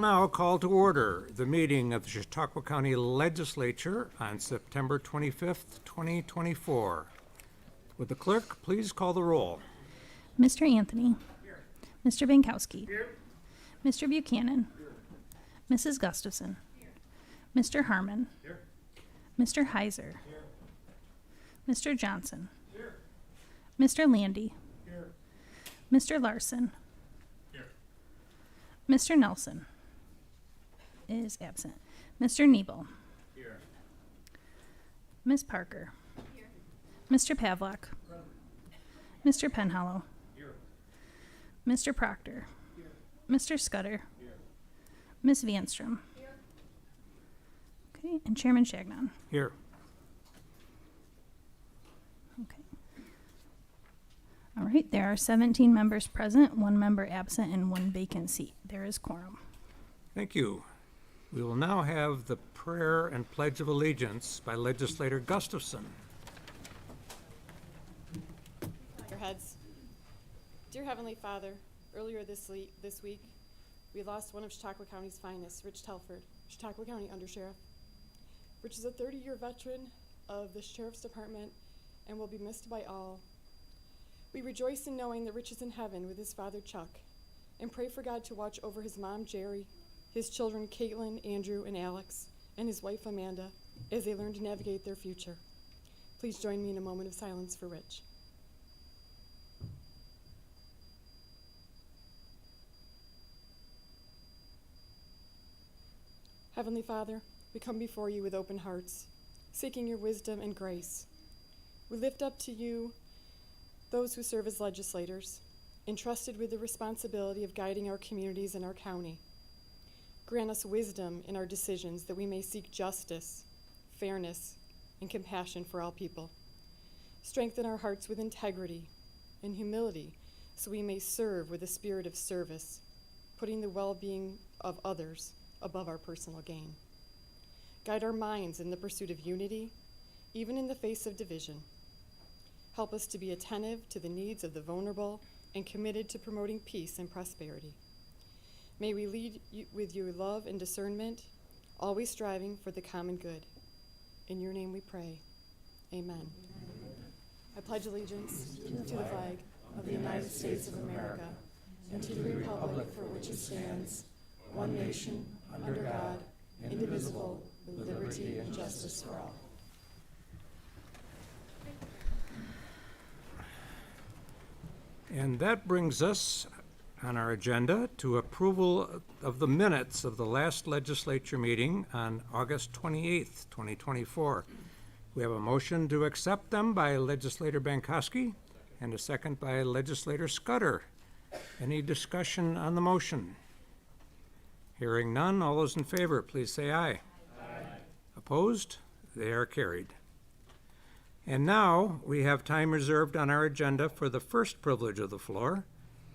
now call to order the meeting of the Chautauqua County Legislature on September 25th, 2024. Would the clerk please call the roll? Mr. Anthony. Here. Mr. Bankowski. Here. Mr. Buchanan. Here. Mrs. Gustafson. Here. Mr. Harmon. Here. Mr. Heiser. Here. Mr. Johnson. Here. Mr. Landy. Here. Mr. Larson. Here. Mr. Nelson is absent. Mr. Nebel. Here. Ms. Parker. Here. Mr. Pavlak. Mr. Penhollow. Here. Mr. Proctor. Here. Mr. Scudder. Here. Ms. Vanstrom. Here. Okay, and Chairman Chagnon. Here. Okay. All right, there are 17 members present, 1 member absent, and 1 vacant seat. There is quorum. Thank you. We will now have the prayer and pledge of allegiance by Legislator Gustafson. Your heads. Dear Heavenly Father, earlier this week, we lost one of Chautauqua County's finest, Rich Telford, Chautauqua County Undersheriff. Rich is a 30-year veteran of the Sheriff's Department and will be missed by all. We rejoice in knowing that Rich is in heaven with his father Chuck, and pray for God to watch over his mom Jerry, his children Caitlin, Andrew, and Alex, and his wife Amanda as they learn to navigate their future. Please join me in a moment of silence for Rich. Heavenly Father, we come before you with open hearts, seeking your wisdom and grace. We lift up to you those who serve as legislators, entrusted with the responsibility of guiding our communities and our county. Grant us wisdom in our decisions that we may seek justice, fairness, and compassion for all people. Strengthen our hearts with integrity and humility so we may serve with a spirit of service, putting the well-being of others above our personal gain. Guide our minds in the pursuit of unity, even in the face of division. Help us to be attentive to the needs of the vulnerable and committed to promoting peace and prosperity. May we lead you with your love and discernment, always striving for the common good. In your name we pray. Amen. I pledge allegiance to the flag of the United States of America and to the republic for which it stands, one nation, under God, indivisible, with liberty and justice for all. And that brings us on our agenda to approval of the minutes of the last legislature meeting on August 28th, 2024. We have a motion to accept them by Legislator Bankowski and a second by Legislator Scudder. Any discussion on the motion? Hearing none, all those in favor, please say aye. Aye. Opposed? They are carried. And now we have time reserved on our agenda for the first privilege of the floor.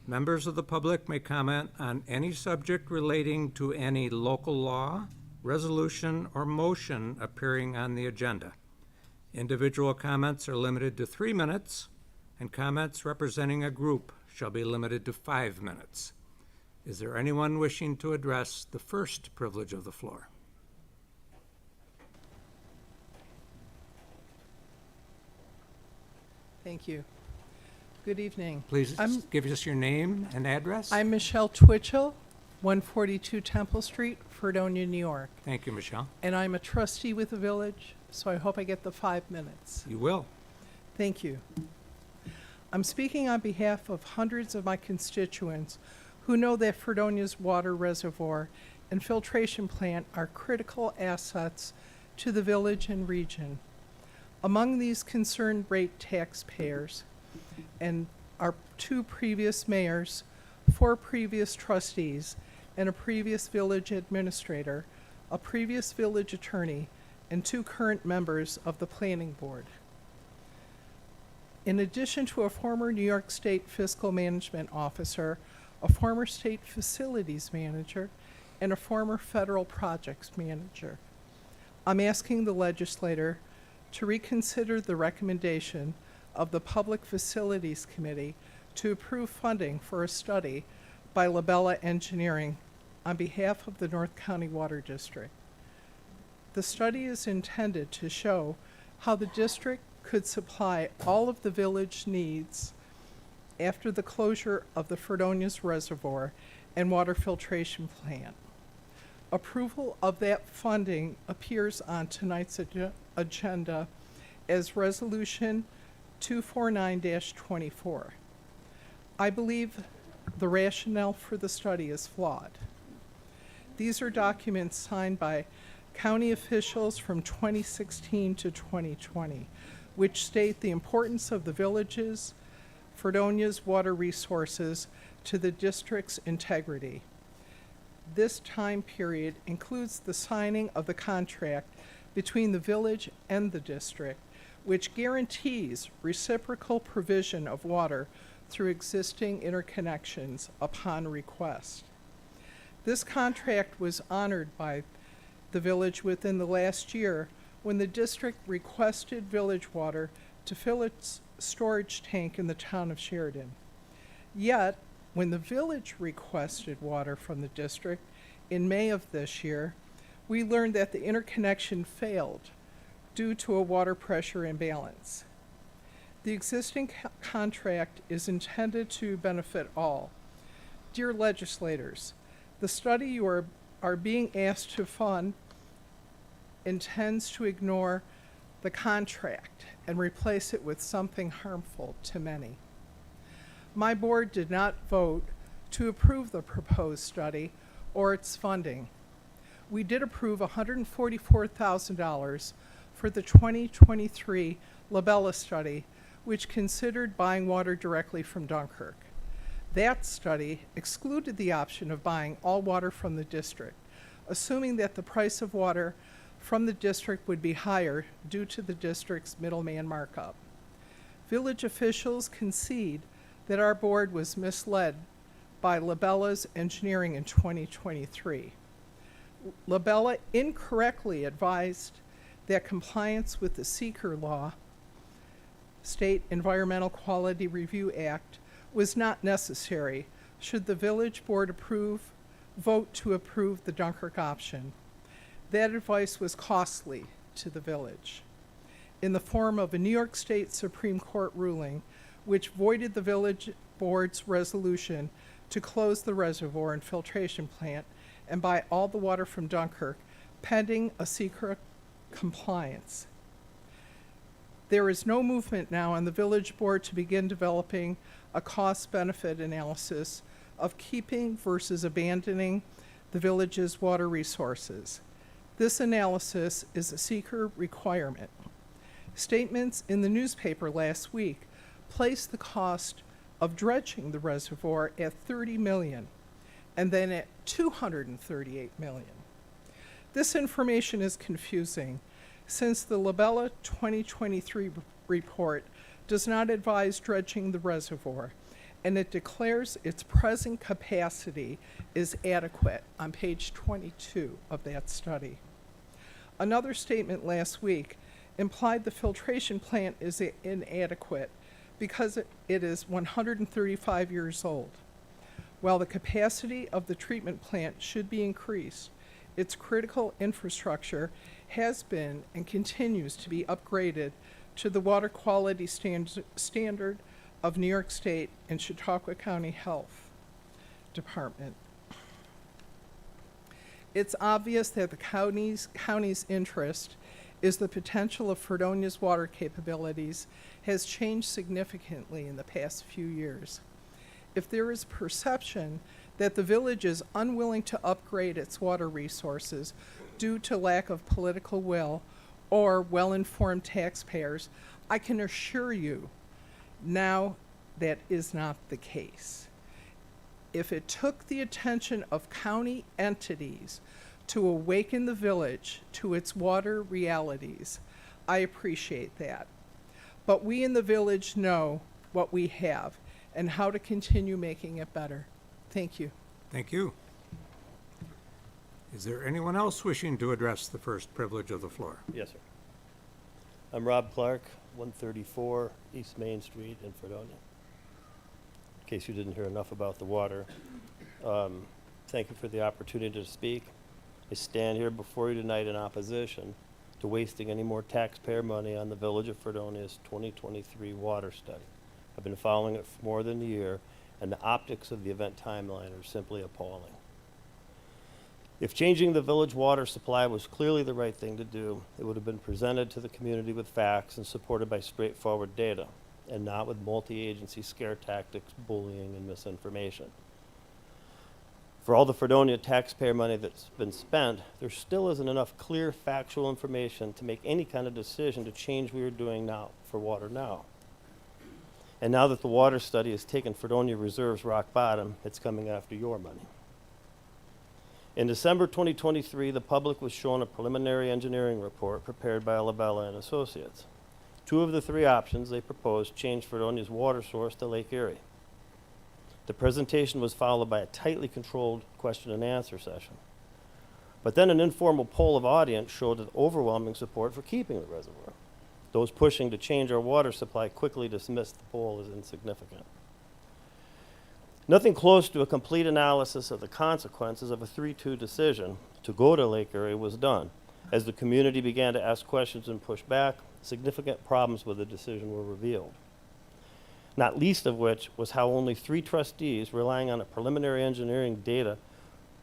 Members of the public may comment on any subject relating to any local law, resolution, or motion appearing on the agenda. Individual comments are limited to 3 minutes, and comments representing a group shall be limited to 5 minutes. Is there anyone wishing to address the first privilege of the floor? Thank you. Good evening. Please give us your name and address. I'm Michelle Twitchell, 142 Temple Street, Fredonia, New York. Thank you, Michelle. And I'm a trustee with the village, so I hope I get the 5 minutes. You will. Thank you. I'm speaking on behalf of hundreds of my constituents who know that Fredonia's water reservoir and filtration plant are critical assets to the village and region. Among these concerned rate taxpayers and our 2 previous mayors, 4 previous trustees, and a previous village administrator, a previous village attorney, and 2 current members of the planning board. In addition to a former New York State fiscal management officer, a former state facilities manager, and a former federal projects manager, I'm asking the legislator to reconsider the recommendation of the Public Facilities Committee to approve funding for a study by Labella Engineering on behalf of the North County Water District. The study is intended to show how the district could supply all of the village needs after the closure of the Fredonia Reservoir and water filtration plant. Approval of that funding appears on tonight's agenda as Resolution 249-24. I believe the rationale for the study is flawed. These are documents signed by county officials from 2016 to 2020, which state the importance of the village's, Fredonia's water resources to the district's integrity. This time period includes the signing of the contract between the village and the district, which guarantees reciprocal provision of water through existing interconnections upon request. This contract was honored by the village within the last year when the district requested village water to fill its storage tank in the town of Sheridan. Yet, when the village requested water from the district in May of this year, we learned that the interconnection failed due to a water pressure imbalance. The existing contract is intended to benefit all. Dear legislators, the study you are being asked to fund intends to ignore the contract and replace it with something harmful to many. My board did not vote to approve the proposed study or its funding. We did approve $144,000 for the 2023 Labella study, which considered buying water directly from Dunkirk. That study excluded the option of buying all water from the district, assuming that the price of water from the district would be higher due to the district's middleman markup. Village officials concede that our board was misled by Labella's engineering in 2023. Labella incorrectly advised that compliance with the Seeker Law, State Environmental Quality Review Act, was not necessary should the village board vote to approve the Dunkirk option. That advice was costly to the village in the form of a New York State Supreme Court ruling which voided the village board's resolution to close the reservoir and filtration plant and buy all the water from Dunkirk pending a secret compliance. There is no movement now on the village board to begin developing a cost-benefit analysis of keeping versus abandoning the village's water resources. This analysis is a seeker requirement. Statements in the newspaper last week placed the cost of dredging the reservoir at $30 million and then at $238 million. This information is confusing since the Labella 2023 report does not advise dredging the reservoir, and it declares its present capacity is adequate on page 22 of that study. Another statement last week implied the filtration plant is inadequate because it is 135 years old. While the capacity of the treatment plant should be increased, its critical infrastructure has been and continues to be upgraded to the water quality standard of New York State and Chautauqua County Health Department. It's obvious that the county's interest is the potential of Fredonia's water capabilities has changed significantly in the past few years. If there is perception that the village is unwilling to upgrade its water resources due to lack of political will or well-informed taxpayers, I can assure you now that is not the case. If it took the attention of county entities to awaken the village to its water realities, I appreciate that. But we in the village know what we have and how to continue making it better. Thank you. Thank you. Is there anyone else wishing to address the first privilege of the floor? Yes, sir. I'm Rob Clark, 134 East Main Street in Fredonia. In case you didn't hear enough about the water. Thank you for the opportunity to speak. I stand here before you tonight in opposition to wasting any more taxpayer money on the Village of Fredonia's 2023 water study. I've been following it for more than a year, and the optics of the event timeline are simply appalling. If changing the village water supply was clearly the right thing to do, it would have been presented to the community with facts and supported by straightforward data, and not with multi-agency scare tactics, bullying, and misinformation. For all the Fredonia taxpayer money that's been spent, there still isn't enough clear factual information to make any kind of decision to change what we're doing now for water now. And now that the water study has taken Fredonia Reserve's rock bottom, it's coming after your money. In December 2023, the public was shown a preliminary engineering report prepared by Labella and Associates. 2 of the 3 options they proposed changed Fredonia's water source to Lake Erie. The presentation was followed by a tightly controlled question and answer session. But then an informal poll of audience showed that overwhelming support for keeping the reservoir. Those pushing to change our water supply quickly dismissed the poll as insignificant. Nothing close to a complete analysis of the consequences of a 3-2 decision to go to Lake Erie was done. As the community began to ask questions and push back, significant problems with the decision were revealed. Not least of which was how only 3 trustees, relying on a preliminary engineering data,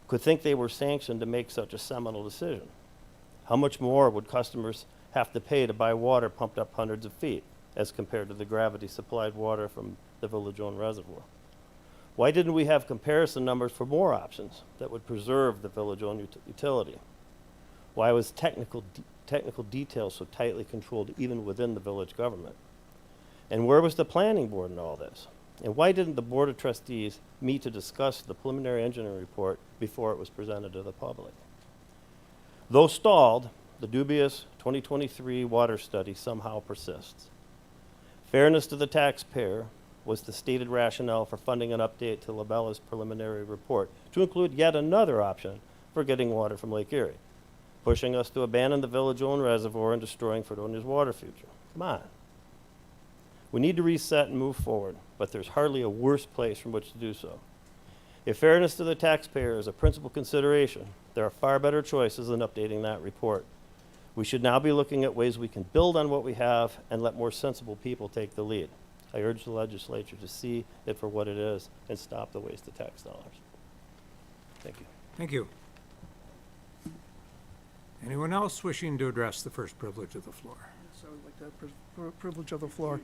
could think they were sanctioned to make such a seminal decision. How much more would customers have to pay to buy water pumped up hundreds of feet, as compared to the gravity-supplied water from the village-owned reservoir? Why didn't we have comparison numbers for more options that would preserve the village-owned utility? Why was technical details so tightly controlled even within the village government? And where was the planning board in all this? And why didn't the Board of Trustees meet to discuss the preliminary engineering report before it was presented to the public? Though stalled, the dubious 2023 water study somehow persists. Fairness to the taxpayer was the stated rationale for funding an update to Labella's preliminary report to include yet another option for getting water from Lake Erie, pushing us to abandon the village-owned reservoir and destroying Fredonia's water future. Come on. We need to reset and move forward, but there's hardly a worse place from which to do so. If fairness to the taxpayer is a principal consideration, there are far better choices than updating that report. We should now be looking at ways we can build on what we have and let more sensible people take the lead. I urge the legislature to see it for what it is and stop the waste of tax dollars. Thank you. Thank you. Anyone else wishing to address the first privilege of the floor? So I'd like to privilege of the floor.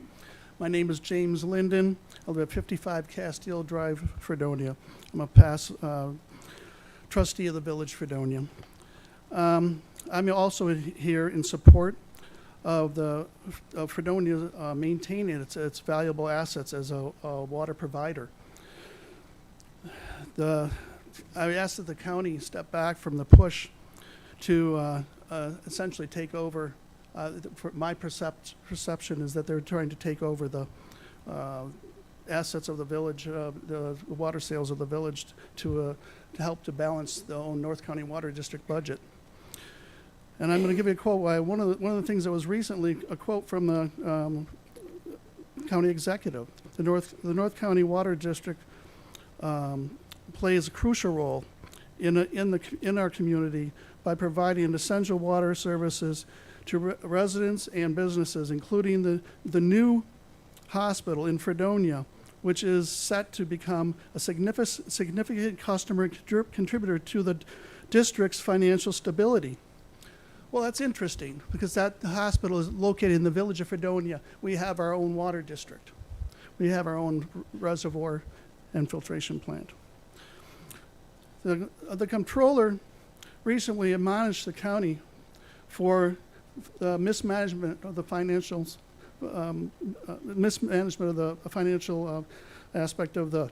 My name is James Linden. I live at 55 Castile Drive, Fredonia. I'm a past trustee of the Village Fredonia. I'm also here in support of Fredonia maintaining its valuable assets as a water provider. I asked that the county step back from the push to essentially take over. My perception is that they're trying to take over the assets of the village, the water sales of the village, to help to balance the own North County Water District budget. And I'm going to give you a quote. One of the things that was recently a quote from the county executive. The North County Water District plays a crucial role in our community by providing essential water services to residents and businesses, including the new hospital in Fredonia, which is set to become a significant customer contributor to the district's financial stability. Well, that's interesting because the hospital is located in the village of Fredonia. We have our own water district. We have our own reservoir and filtration plant. The comptroller recently admonished the county for mismanagement of the financials, mismanagement of the financial aspect of the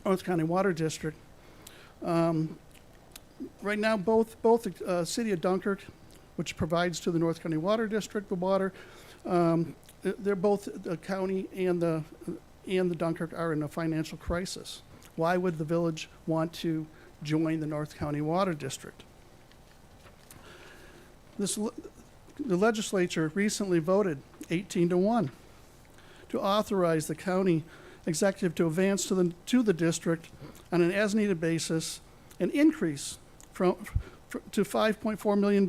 North County Water District. Right now, both the city of Dunkirk, which provides to the North County Water District the water, they're both the county and the Dunkirk are in a financial crisis. Why would the village want to join the North County Water District? The legislature recently voted 18-1 to authorize the county executive to advance to the district on an as-needed basis an increase to $5.4 million,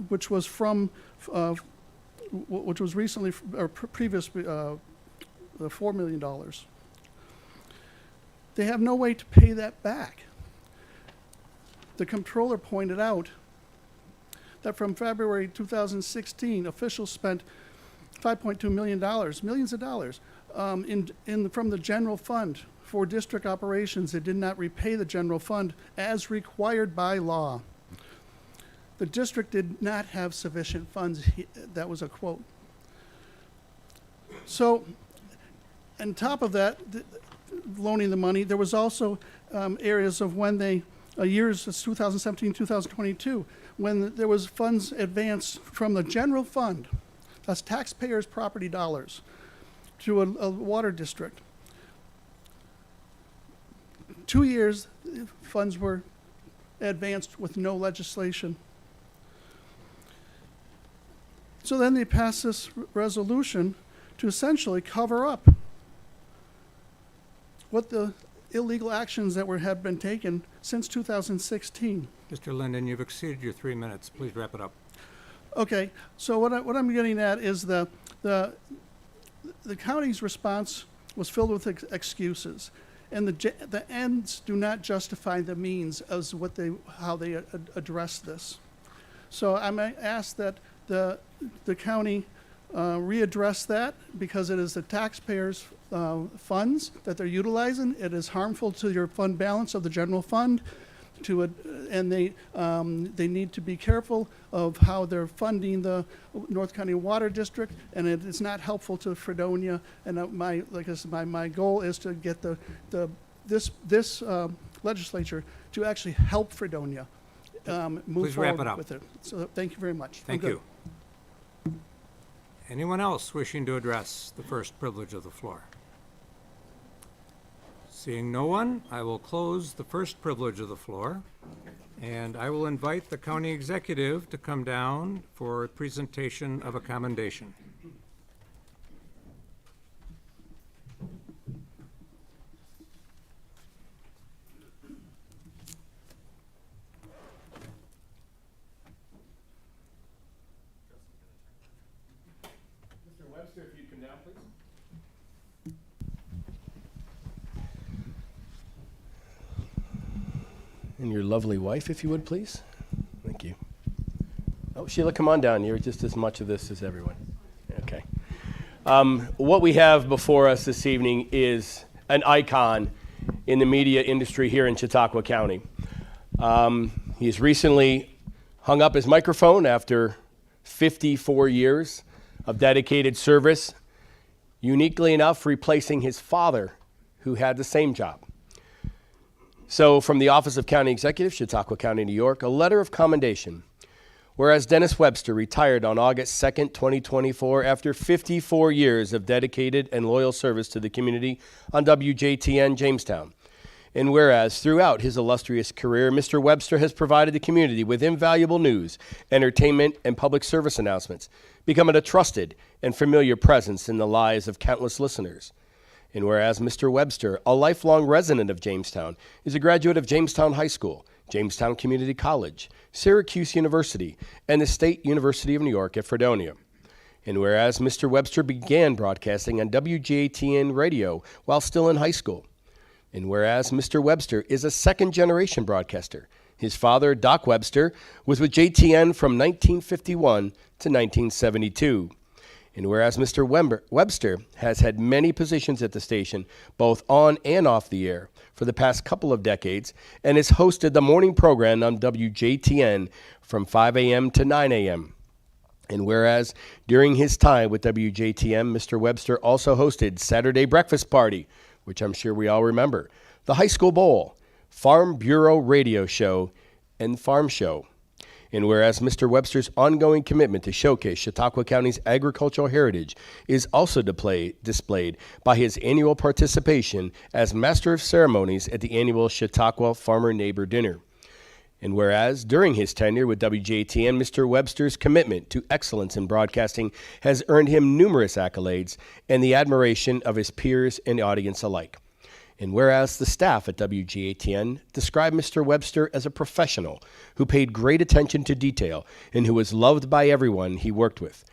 which was from which was recently or previous $4 million. They have no way to pay that back. The comptroller pointed out that from February 2016, officials spent $5.2 million, millions of dollars, from the general fund for district operations. It did not repay the general fund as required by law. The district did not have sufficient funds. That was a quote. So, on top of that, loaning the money, there was also areas of when they, years 2017, 2022, when there was funds advanced from the general fund, that's taxpayers' property dollars, to a water district. 2 years, funds were advanced with no legislation. So then they passed this resolution to essentially cover up what the illegal actions that had been taken since 2016. Mr. Linden, you've exceeded your 3 minutes. Please wrap it up. Okay, so what I'm getting at is the county's response was filled with excuses, and the ends do not justify the means as how they address this. So I might ask that the county readdress that, because it is the taxpayers' funds that they're utilizing. It is harmful to your fund balance of the general fund, and they need to be careful of how they're funding the North County Water District, and it is not helpful to Fredonia. And my goal is to get this legislature to actually help Fredonia move Please wrap forward it up. with it. So thank you very much. Thank you. Anyone else wishing to address the first privilege of the floor? Seeing no one, I will close the first privilege of the floor, and I will invite the county executive to come down for a presentation of a commendation. Mr. Webster, if you'd come down, please. And your lovely wife, if you would, please. Thank you. Oh, Sheila, come on down. You're just as much of this as everyone. Okay. What we have before us this evening is an icon in the media industry here in Chautauqua County. He's recently hung up his microphone after 54 years of dedicated service, uniquely enough replacing his father, who had the same job. So from the Office of County Executive, Chautauqua County, New York, a letter of commendation. Whereas Dennis Webster retired on August 2nd, 2024, after 54 years of dedicated and loyal service to the community on WJTN Jamestown. And whereas throughout his illustrious career, Mr. Webster has provided the community with invaluable news, entertainment, and public service announcements, becoming a trusted and familiar presence in the lives of countless listeners. And whereas Mr. Webster, a lifelong resident of Jamestown, is a graduate of Jamestown High School, Jamestown Community College, Syracuse University, and the State University of New York at Fredonia. And whereas Mr. Webster began broadcasting on WGATN radio while still in high school. And whereas Mr. Webster is a second-generation broadcaster. His father, Doc Webster, was with JTN from 1951 to 1972. And whereas Mr. Webster has had many positions at the station, both on and off the air, for the past couple of decades, and has hosted the morning program on WJTN from 5 a.m. to 9 a.m. And whereas during his time with WJTN, Mr. Webster also hosted Saturday Breakfast Party, which I'm sure we all remember, the High School Bowl, Farm Bureau Radio Show, and Farm Show. And whereas Mr. Webster's ongoing commitment to showcase Chautauqua County's agricultural heritage is also displayed by his annual participation as Master of Ceremonies at the annual Chautauqua Farmer Neighbor Dinner. And whereas during his tenure with WJTN, Mr. Webster's commitment to excellence in broadcasting has earned him numerous accolades and the admiration of his peers and audience alike. And whereas the staff at WGATN described Mr. Webster as a professional who paid great attention to detail and who was loved by everyone he worked with.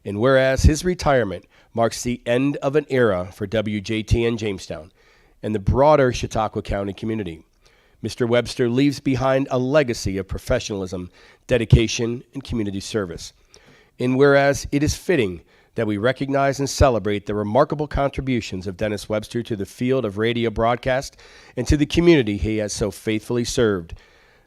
And whereas his retirement marks the end of an era for WJTN Jamestown and the broader Chautauqua County community, Mr. Webster leaves behind a legacy of professionalism, dedication, and community service. And whereas it is fitting that we recognize and celebrate the remarkable contributions of Dennis Webster to the field of radio broadcast and to the community he has so faithfully served.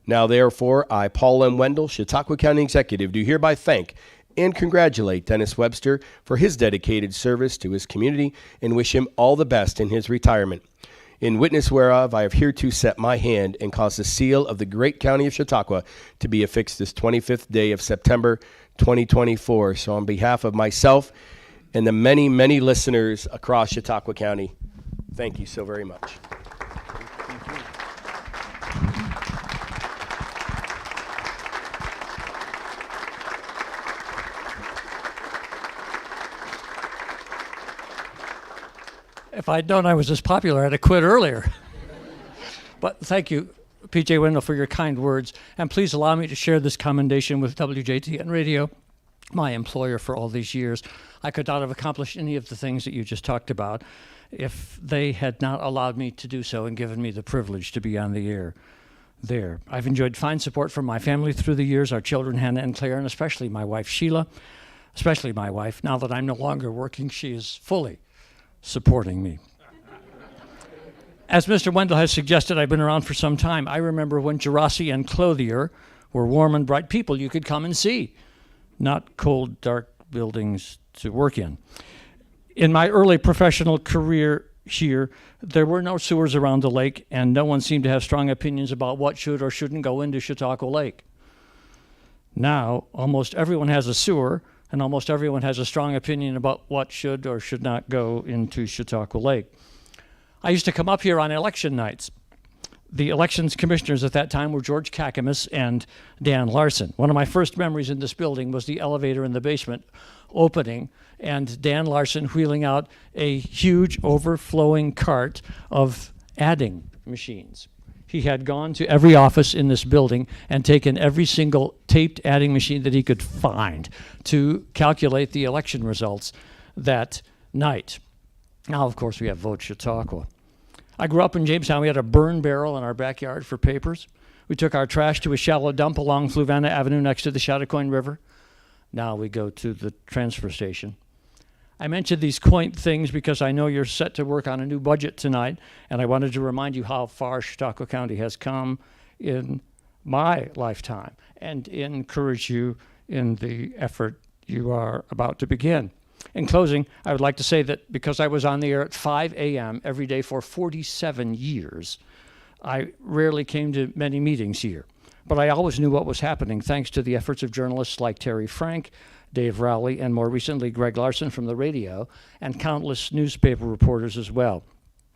Now, therefore, I, Paul M. Wendel, Chautauqua County Executive, do hereby thank and congratulate Dennis Webster for his dedicated service to his community and wish him all the best in his retirement. In witness whereof, I have hereto set my hand and caused the seal of the great county of Chautauqua to be affixed this 25th day of September 2024. So on behalf of myself and the many, many listeners across Chautauqua County, thank you so very much. If I'd known I was this popular, I'd have quit earlier. But thank you, P.J. Wendel, for your kind words. And please allow me to share this commendation with WJTN Radio, my employer for all these years. I could not have accomplished any of the things that you just talked about if they had not allowed me to do so and given me the privilege to be on the air there. I've enjoyed fine support from my family through the years, our children, Hannah and Claire, and especially my wife, Sheila. Especially my wife. Now that I'm no longer working, she is fully supporting me. As Mr. Wendel has suggested, I've been around for some time. I remember when Gerasi and Clothier were warm and bright people you could come and see, not cold, dark buildings to work in. In my early professional career here, there were no sewers around the lake, and no one seemed to have strong opinions about what should or shouldn't go into Chautauqua Lake. Now, almost everyone has a sewer, and almost everyone has a strong opinion about what should or should not go into Chautauqua Lake. I used to come up here on election nights. The elections commissioners at that time were George Kakamas and Dan Larson. One of my first memories in this building was the elevator in the basement opening and Dan Larson wheeling out a huge overflowing cart of adding machines. He had gone to every office in this building and taken every single taped adding machine that he could find to calculate the election results that night. Now, of course, we have Vote Chautauqua. I grew up in Jamestown. We had a burn barrel in our backyard for papers. We took our trash to a shallow dump along Fluvanna Avenue next to the Chautauqua River. Now we go to the transfer station. I mentioned these quaint things because I know you're set to work on a new budget tonight, and I wanted to remind you how far Chautauqua County has come in my lifetime and encourage you in the effort you are about to begin. In closing, I would like to say that because I was on the air at 5 a.m. every day for 47 years, I rarely came to many meetings here. But I always knew what was happening thanks to the efforts of journalists like Terry Frank, Dave Rowley, and more recently Greg Larson from the radio, and countless newspaper reporters as well.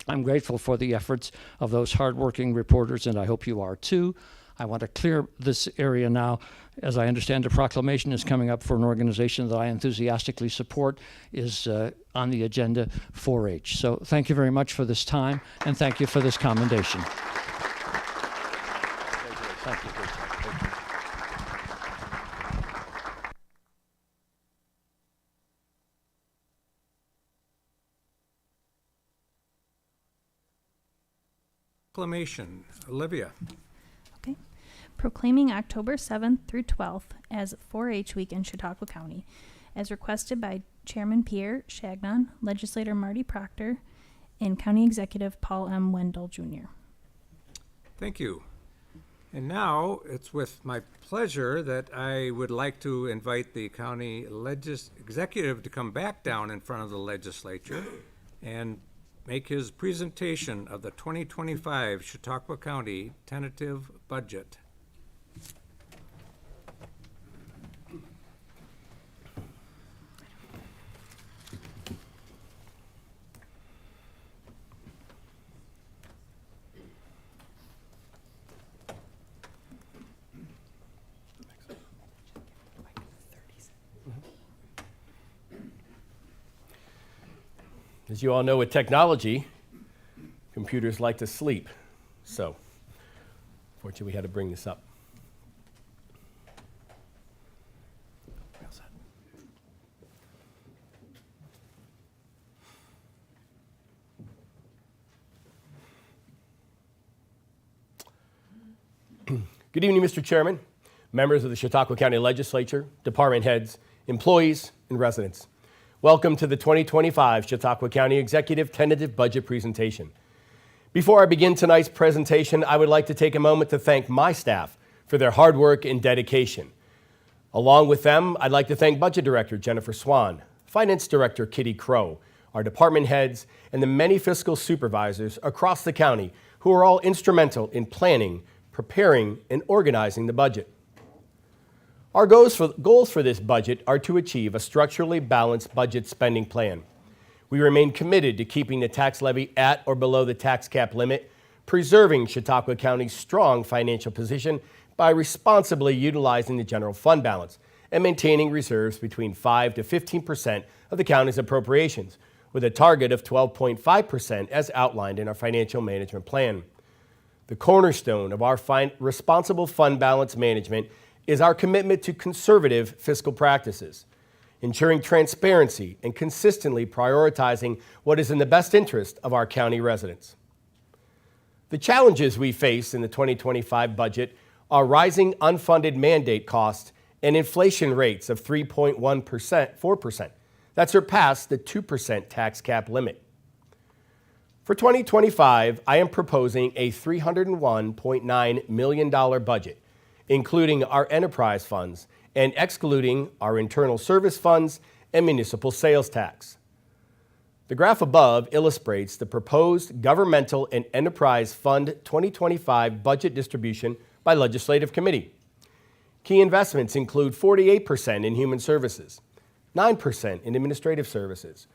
I'm grateful for the efforts of those hardworking reporters, and I hope you are too. I want to clear this area now. As I understand, a proclamation is coming up for an organization that I enthusiastically support, is on the agenda, 4-H. So thank you very much for this time, and thank you for this commendation. Thank you. Proclamation. Olivia. Okay. Proclaiming October 7th through 12th as 4-H Week in Chautauqua County, as requested by Chairman Pierre Chagnon, Legislator Marty Proctor, and County Executive Paul M. Wendel Jr. Thank you. And now it's with my pleasure that I would like to invite the county executive to come back down in front of the legislature and make his presentation of the 2025 Chautauqua County tentative budget. As you all know, with technology, computers like to sleep. So, fortunately, we had to bring this up. Good evening, Mr. Chairman, members of the Chautauqua County Legislature, department heads, employees, and residents. Welcome to the 2025 Chautauqua County Executive Tentative Budget Presentation. Before I begin tonight's presentation, I would like to take a moment to thank my staff for their hard work and dedication. Along with them, I'd like to thank Budget Director Jennifer Swan, Finance Director Kitty Crow, our department heads, and the many fiscal supervisors across the county who are all instrumental in planning, preparing, and organizing the budget. Our goals for this budget are to achieve a structurally balanced budget spending plan. We remain committed to keeping the tax levy at or below the tax cap limit, preserving Chautauqua County's strong financial position by responsibly utilizing the general fund balance and maintaining reserves between 5 to 15% of the county's appropriations, with a target of 12.5% as outlined in our financial management plan. The cornerstone of our responsible fund balance management is our commitment to conservative fiscal practices, ensuring transparency and consistently prioritizing what is in the best interest of our county residents. The challenges we face in the 2025 budget are rising unfunded mandate costs and inflation rates of 4%, that surpass the 2% tax cap limit. For 2025, I am proposing a $301.9 million budget, including our enterprise funds and excluding our internal service funds and municipal sales tax. The graph above illustrates the proposed governmental and enterprise fund 2025 budget distribution by legislative committee. Key investments include 48% in human services, 9% in administrative services,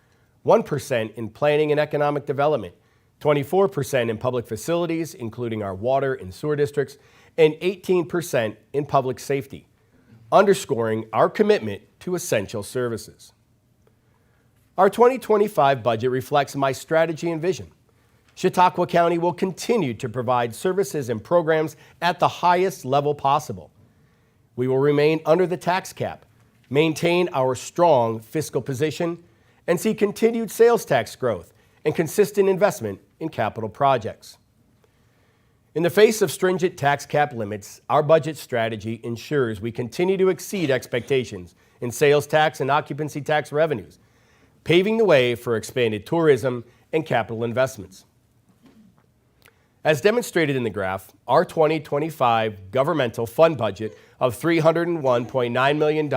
1% in planning and economic development, 24% in public facilities, including our water and sewer districts, and 18% in public safety, underscoring our commitment to essential services. Our 2025 budget reflects my strategy and vision. Chautauqua County will continue to provide services and programs at the highest level possible. We will remain under the tax cap, maintain our strong fiscal position, and see continued sales tax growth and consistent investment in capital projects. In the face of stringent tax cap limits, our budget strategy ensures we continue to exceed expectations in sales tax and occupancy tax revenues, paving the way for expanded tourism and capital investments. As demonstrated in the graph, our 2025 governmental fund budget of $301.9 million.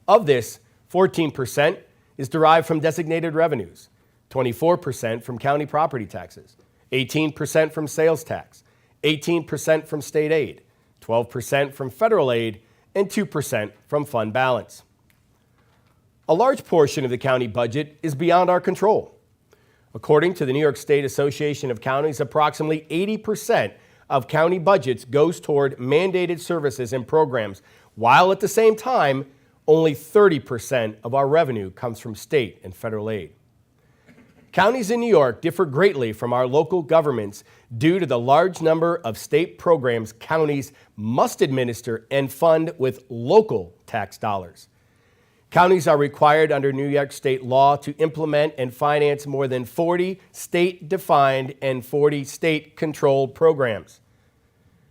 Of this, 14% is derived from designated revenues, 24% from county property taxes, 18% from sales tax, 18% from state aid, 12% from federal aid, and 2% from fund balance. A large portion of the county budget is beyond our control. According to the New York State Association of Counties, approximately 80% of county budgets goes toward mandated services and programs, while at the same time, only 30% of our revenue comes from state and federal aid. Counties in New York differ greatly from our local governments due to the large number of state programs counties must administer and fund with local tax dollars. Counties are required under New York state law to implement and finance more than 40 state-defined and 40 state-controlled programs.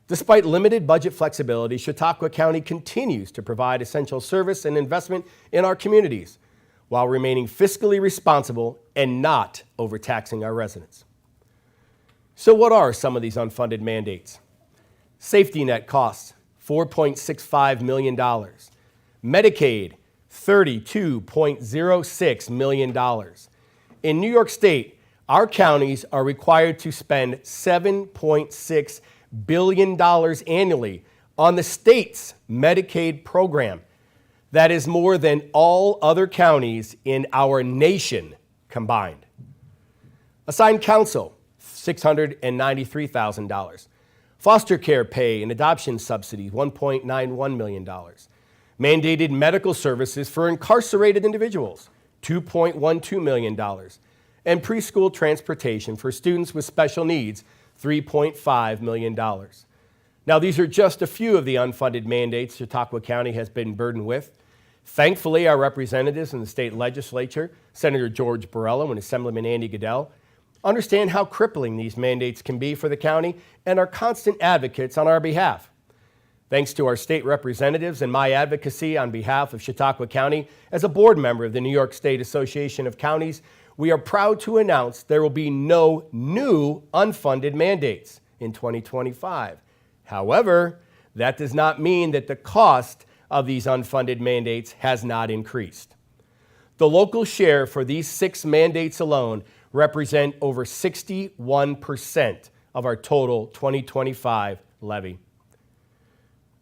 Despite limited budget flexibility, Chautauqua County continues to provide essential service and investment in our communities, while remaining fiscally responsible and not overtaxing our residents. So what are some of these unfunded mandates? Safety net costs, $4.65 million. Medicaid, $32.06 million. In New York State, our counties are required to spend $7.6 billion annually on the state's Medicaid program. That is more than all other counties in our nation combined. Assigned counsel, $693,000. Foster care pay and adoption subsidies, $1.91 million. Mandated medical services for incarcerated individuals, $2.12 million. and preschool transportation for students with special needs, $3.5 million. Now, these are just a few of the unfunded mandates Chautauqua County has been burdened with. Thankfully, our representatives in the state legislature, Senator George Borrello and Assemblyman Andy Goodell, understand how crippling these mandates can be for the county and are constant advocates on our behalf. Thanks to our state representatives and my advocacy on behalf of Chautauqua County as a board member of the New York State Association of Counties, we are proud to announce there will be no new unfunded mandates in 2025. However, that does not mean that the cost of these unfunded mandates has not increased. The local share for these 6 mandates alone represent over 61% of our total 2025 levy.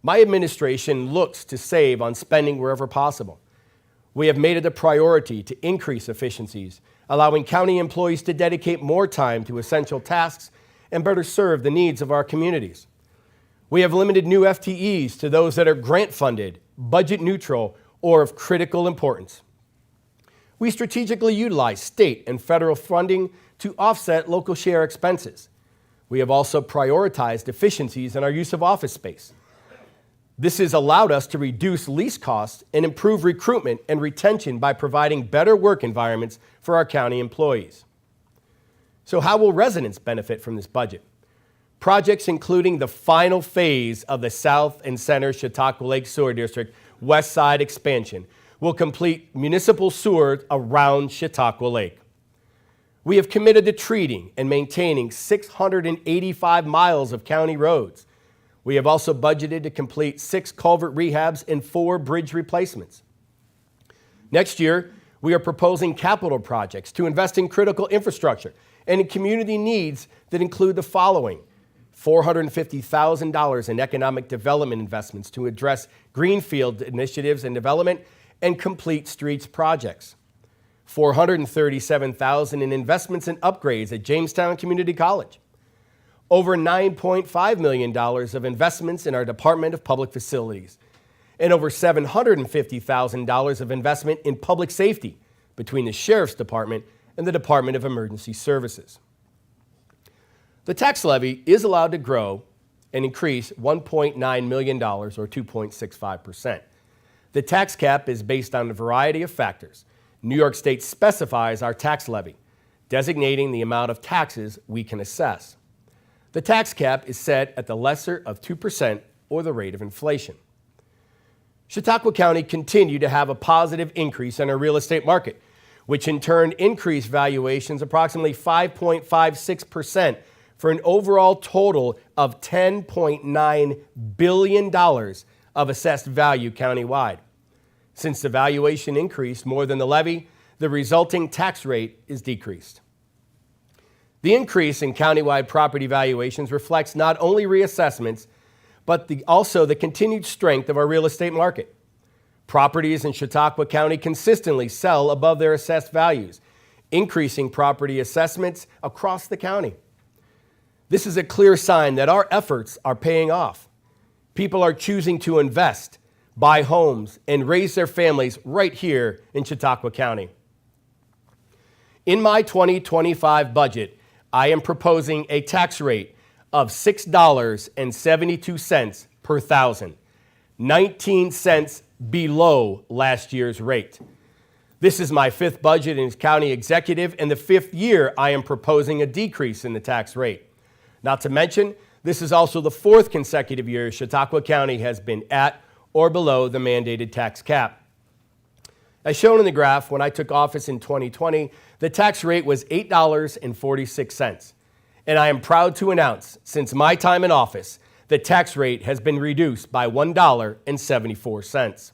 My administration looks to save on spending wherever possible. We have made it a priority to increase efficiencies, allowing county employees to dedicate more time to essential tasks and better serve the needs of our communities. We have limited new FTEs to those that are grant-funded, budget neutral, or of critical importance. We strategically utilize state and federal funding to offset local share expenses. We have also prioritized efficiencies in our use of office space. This has allowed us to reduce lease costs and improve recruitment and retention by providing better work environments for our county employees. So how will residents benefit from this budget? Projects including the final phase of the South and Center Chautauqua Lake Sewer District West Side expansion will complete municipal sewer around Chautauqua Lake. We have committed to treating and maintaining 685 miles of county roads. We have also budgeted to complete 6 culvert rehabs and 4 bridge replacements. Next year, we are proposing capital projects to invest in critical infrastructure and in community needs that include the following: $450,000 in economic development investments to address greenfield initiatives and development and complete streets projects. $437,000 in investments and upgrades at Jamestown Community College. Over $9.5 million of investments in our Department of Public Facilities. And over $750,000 of investment in public safety between the Sheriff's Department and the Department of Emergency Services. The tax levy is allowed to grow and increase $1.9 million, or 2.65%. The tax cap is based on a variety of factors. New York State specifies our tax levy, designating the amount of taxes we can assess. The tax cap is set at the lesser of 2% or the rate of inflation. Chautauqua County continued to have a positive increase in our real estate market, which in turn increased valuations approximately 5.56% for an overall total of $10.9 billion of assessed value countywide. Since the valuation increased more than the levy, the resulting tax rate is decreased. The increase in countywide property valuations reflects not only reassessments, but also the continued strength of our real estate market. Properties in Chautauqua County consistently sell above their assessed values, increasing property assessments across the county. This is a clear sign that our efforts are paying off. People are choosing to invest, buy homes, and raise their families right here in Chautauqua County. In my 2025 budget, I am proposing a tax rate of $6.72 per thousand, 19 cents below last year's rate. This is my 5th budget as county executive and the 5th year I am proposing a decrease in the tax rate. Not to mention, this is also the 4th consecutive year Chautauqua County has been at or below the mandated tax cap. As shown in the graph, when I took office in 2020, the tax rate was $8.46. And I am proud to announce, since my time in office, the tax rate has been reduced by $1.74.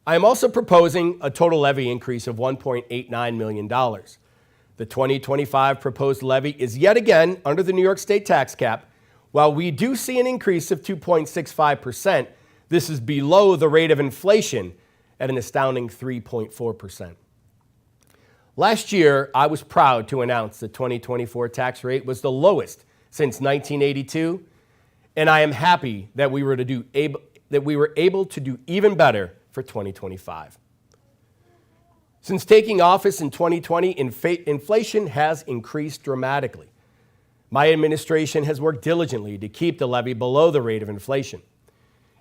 I am also proposing a total levy increase of $1.89 million. The 2025 proposed levy is yet again under the New York State tax cap. While we do see an increase of 2.65%, this is below the rate of inflation at an astounding 3.4%. Last year, I was proud to announce the 2024 tax rate was the lowest since 1982, and I am happy that we were able to do even better for 2025. Since taking office in 2020, inflation has increased dramatically. My administration has worked diligently to keep the levy below the rate of inflation.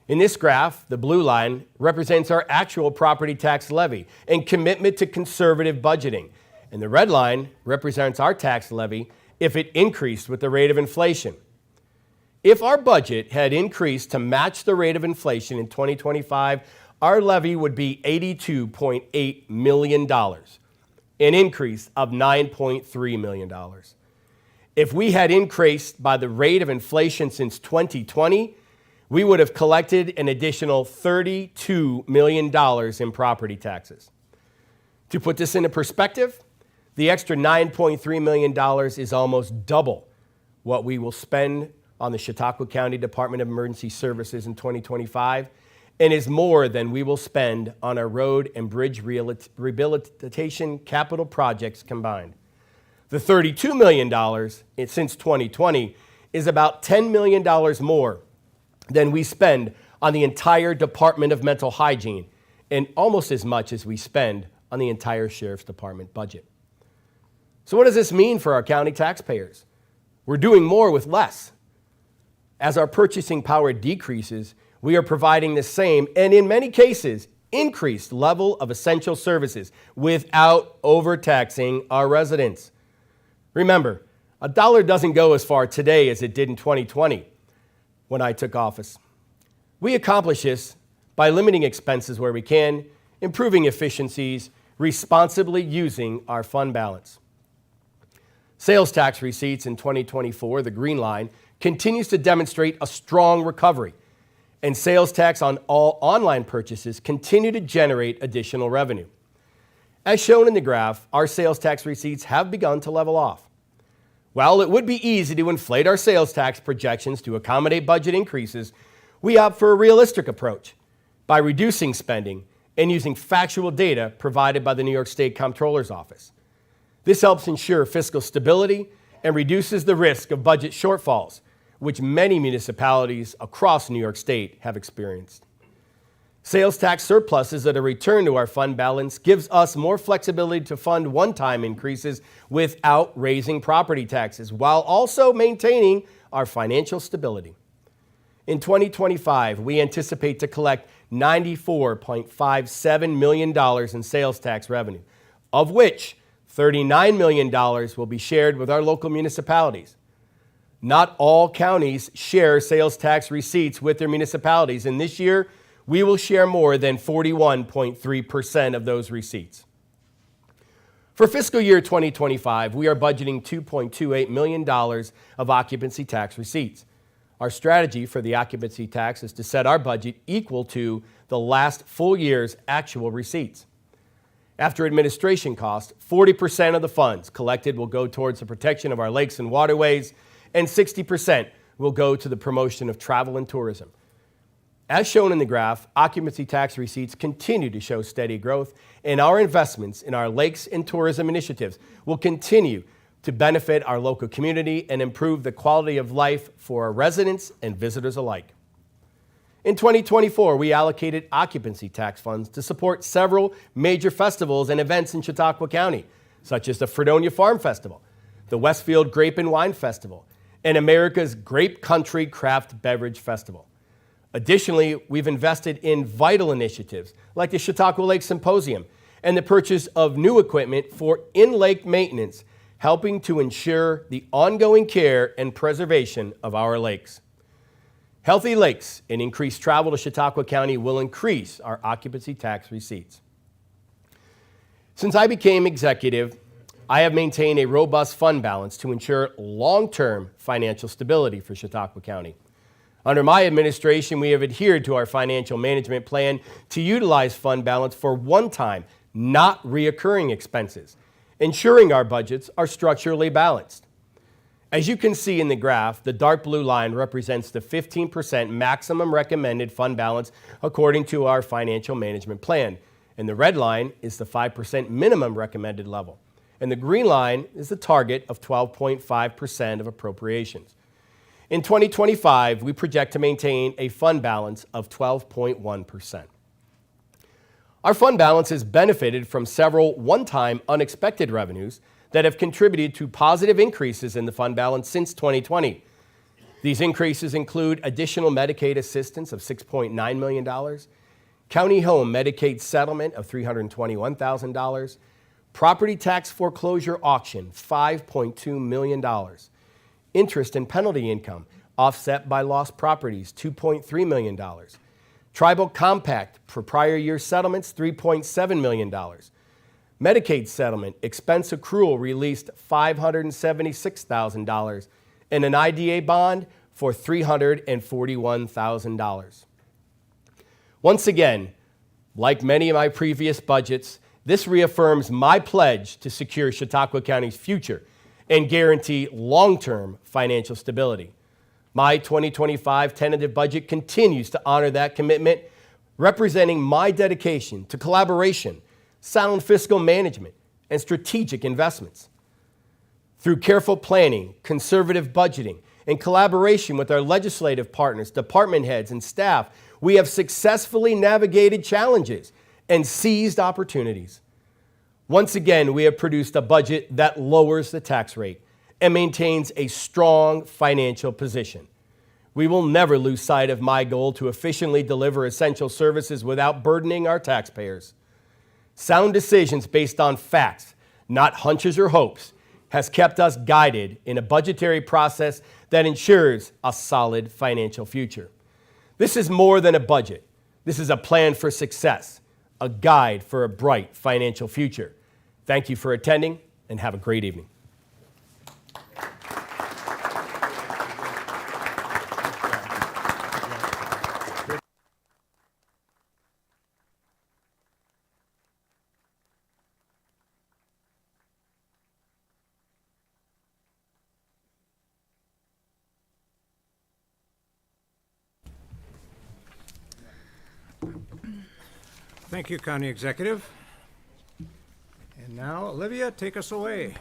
In this graph, the blue line represents our actual property tax levy and commitment to conservative budgeting, and the red line represents our tax levy if it increased with the rate of inflation. If our budget had increased to match the rate of inflation in 2025, our levy would be $82.8 million, an increase of $9.3 million. If we had increased by the rate of inflation since 2020, we would have collected an additional $32 million in property taxes. To put this into perspective, the extra $9.3 million is almost double what we will spend on the Chautauqua County Department of Emergency Services in 2025, and is more than we will spend on our road and bridge rehabilitation capital projects combined. The $32 million since 2020 is about $10 million more than we spend on the entire Department of Mental Hygiene, and almost as much as we spend on the entire Sheriff's Department budget. So what does this mean for our county taxpayers? We're doing more with less. As our purchasing power decreases, we are providing the same, and in many cases, increased level of essential services without overtaxing our residents. Remember, a dollar doesn't go as far today as it did in 2020 when I took office. We accomplish this by limiting expenses where we can, improving efficiencies, responsibly using our fund balance. Sales tax receipts in 2024, the green line, continues to demonstrate a strong recovery, and sales tax on all online purchases continue to generate additional revenue. As shown in the graph, our sales tax receipts have begun to level off. While it would be easy to inflate our sales tax projections to accommodate budget increases, we opt for a realistic approach by reducing spending and using factual data provided by the New York State Comptroller's Office. This helps ensure fiscal stability and reduces the risk of budget shortfalls, which many municipalities across New York State have experienced. Sales tax surpluses that are returned to our fund balance gives us more flexibility to fund one-time increases without raising property taxes, while also maintaining our financial stability. In 2025, we anticipate to collect $94.57 million in sales tax revenue, of which $39 million will be shared with our local municipalities. Not all counties share sales tax receipts with their municipalities, and this year, we will share more than 41.3% of those receipts. For fiscal year 2025, we are budgeting $2.28 million of occupancy tax receipts. Our strategy for the occupancy tax is to set our budget equal to the last full year's actual receipts. After administration costs, 40% of the funds collected will go towards the protection of our lakes and waterways, and 60% will go to the promotion of travel and tourism. As shown in the graph, occupancy tax receipts continue to show steady growth, and our investments in our lakes and tourism initiatives will continue to benefit our local community and improve the quality of life for our residents and visitors alike. In 2024, we allocated occupancy tax funds to support several major festivals and events in Chautauqua County, such as the Fredonia Farm Festival, the Westfield Grape and Wine Festival, and America's Grape Country Craft Beverage Festival. Additionally, we've invested in vital initiatives like the Chautauqua Lake Symposium and the purchase of new equipment for in-lake maintenance, helping to ensure the ongoing care and preservation of our lakes. Healthy lakes and increased travel to Chautauqua County will increase our occupancy tax receipts. Since I became executive, I have maintained a robust fund balance to ensure long-term financial stability for Chautauqua County. Under my administration, we have adhered to our financial management plan to utilize fund balance for one-time, not reoccurring expenses, ensuring our budgets are structurally balanced. As you can see in the graph, the dark blue line represents the 15% maximum recommended fund balance according to our financial management plan, and the red line is the 5% minimum recommended level, and the green line is the target of 12.5% of appropriations. In 2025, we project to maintain a fund balance of 12.1%. Our fund balance has benefited from several one-time unexpected revenues that have contributed to positive increases in the fund balance since 2020. These increases include additional Medicaid assistance of $6.9 million, county home Medicaid settlement of $321,000, property tax foreclosure auction, $5.2 million, interest and penalty income offset by lost properties, $2.3 million, tribal compact for prior year settlements, $3.7 million, Medicaid settlement expense accrual released $576,000, and an IDA bond for $341,000. Once again, like many of my previous budgets, this reaffirms my pledge to secure Chautauqua County's future and guarantee long-term financial stability. My 2025 tentative budget continues to honor that commitment, representing my dedication to collaboration, sound fiscal management, and strategic investments. Through careful planning, conservative budgeting, and collaboration with our legislative partners, department heads, and staff, we have successfully navigated challenges and seized opportunities. Once again, we have produced a budget that lowers the tax rate and maintains a strong financial position. We will never lose sight of my goal to efficiently deliver essential services without burdening our taxpayers. Sound decisions based on facts, not hunches or hopes, has kept us guided in a budgetary process that ensures a solid financial future. This is more than a budget. This is a plan for success, a guide for a bright financial future. Thank you for attending, and have a great evening. Thank you, County Executive. And now, Olivia, take us away.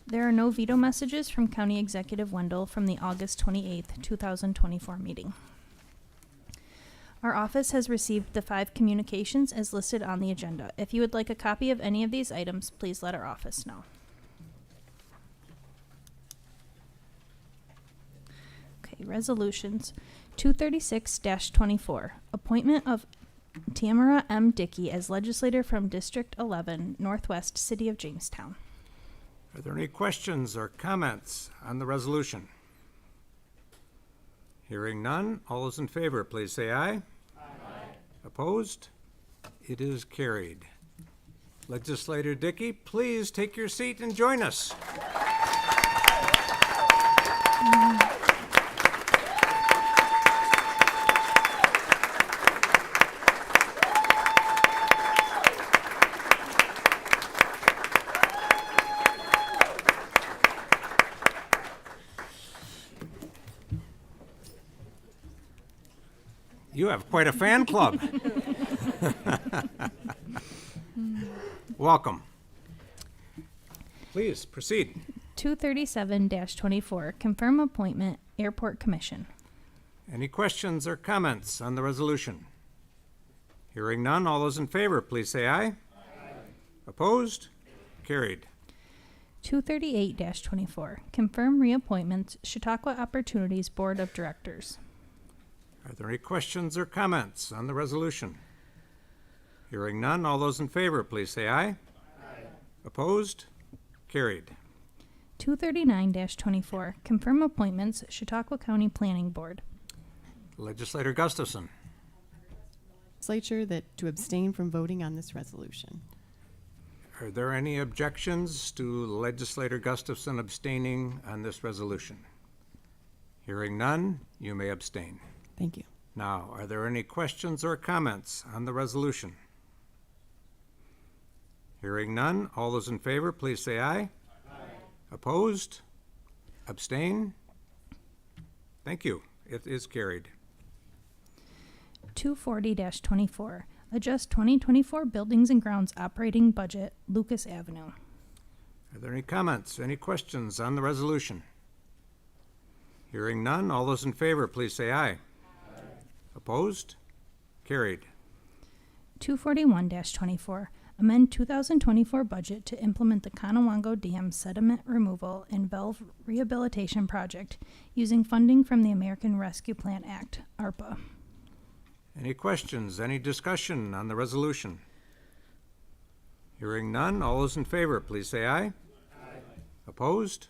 There are no veto messages from County Executive Wendell from the August 28th, 2024 meeting. Our office has received the 5 communications as listed on the agenda. If you would like a copy of any of these items, please let our office know. Okay, resolutions. 236-24, appointment of Tamara M. Dickey as legislator from District 11, Northwest City of Jamestown. Are there any questions or comments on the resolution? Hearing none, all those in favor, please say aye. Aye. Opposed? It is carried. Legislator Dickey, please take your seat and join us. You have quite a fan club. Welcome. Please proceed. 237-24, confirm appointment, Airport Commission. Any questions or comments on the resolution? Hearing none, all those in favor, please say aye. Aye. Opposed? Carried. 238-24, confirm reappointments, Chautauqua Opportunities Board of Directors. Are there any questions or comments on the resolution? Hearing none, all those in favor, please say aye. Aye. Opposed? Carried. 239-24, confirm appointments, Chautauqua County Planning Board. Legislator Gustafson. Legislature that to abstain from voting on this resolution. Are there any objections to Legislator Gustafson abstaining on this resolution? Hearing none, you may abstain. Thank you. Now, are there any questions or comments on the resolution? Hearing none, all those in favor, please say aye. Aye. Opposed? Abstain? Thank you. It is carried. 240-24, adjust 2024 Buildings and Grounds operating budget, Lucas Avenue. Are there any comments, any questions on the resolution? Hearing none, all those in favor, please say aye. Aye. Opposed? Carried. 241-24, amend 2024 budget to implement the Conewango Dam sediment removal and valve rehabilitation project using funding from the American Rescue Plan Act, ARPA. Any questions, any discussion on the resolution? Hearing none, all those in favor, please say aye. Aye. Opposed?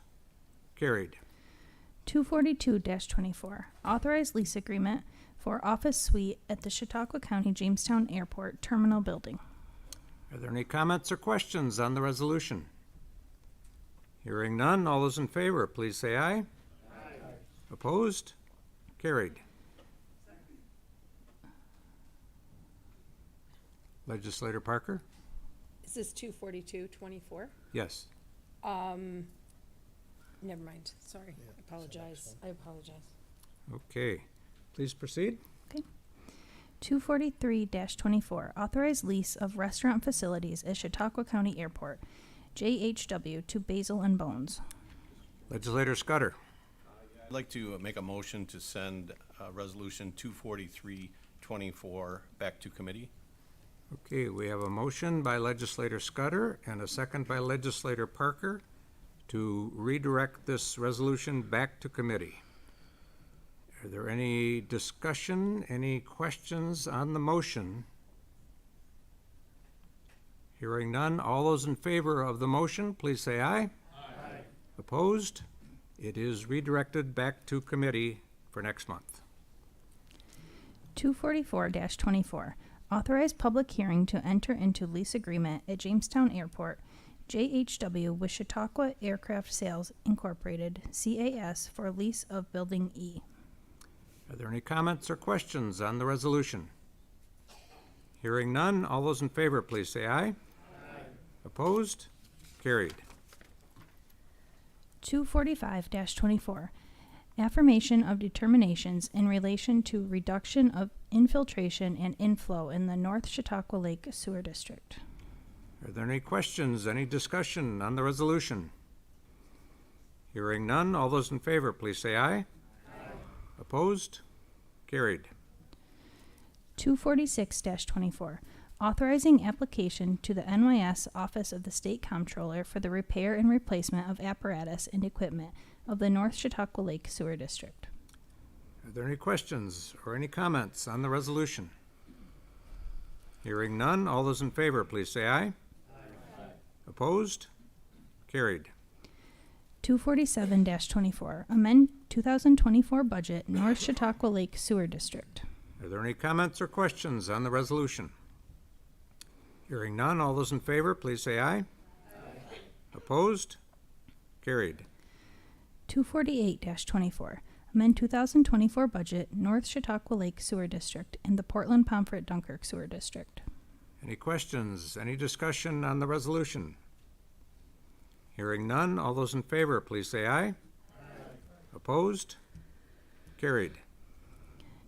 Carried. 242-24, authorized lease agreement for office suite at the Chautauqua County Jamestown Airport Terminal Building. Are there any comments or questions on the resolution? Hearing none, all those in favor, please say aye. Aye. Opposed? Carried. Legislator Parker? This is 242-24. Yes. Never mind. Sorry. I apologize. Okay. Please proceed. 243-24, authorized lease of restaurant facilities at Chautauqua County Airport, JHW, to Basil and Bones. Legislator Scudder. I'd like to make a motion to send Resolution 243-24 back to committee. Okay, we have a motion by Legislator Scudder and a second by Legislator Parker to redirect this resolution back to committee. Are there any discussion, any questions on the motion? Hearing none, all those in favor of the motion, please say aye. Aye. Opposed? It is redirected back to committee for next month. 244-24, authorized public hearing to enter into lease agreement at Jamestown Airport, JHW with Chautauqua Aircraft Sales Incorporated, CAS, for lease of Building E. Are there any comments or questions on the resolution? Hearing none, all those in favor, please say aye. Aye. Opposed? Carried. 245-24, affirmation of determinations in relation to reduction of infiltration and inflow in the North Chautauqua Lake Sewer District. Are there any questions, any discussion on the resolution? Hearing none, all those in favor, please say aye. Aye. Opposed? Carried. 246-24, authorizing application to the NYS Office of the State Comptroller for the repair and replacement of apparatus and equipment of the North Chautauqua Lake Sewer District. Are there any questions or any comments on the resolution? Hearing none, all those in favor, please say aye. Aye. Opposed? Carried. 247-24, amend 2024 budget, North Chautauqua Lake Sewer District. Are there any comments or questions on the resolution? Hearing none, all those in favor, please say aye. Aye. Opposed? Carried. 248-24, amend 2024 budget, North Chautauqua Lake Sewer District and the Portland-Pomfret-Dunkirk Sewer District. Any questions, any discussion on the resolution? Hearing none, all those in favor, please say aye. Aye. Opposed? Carried.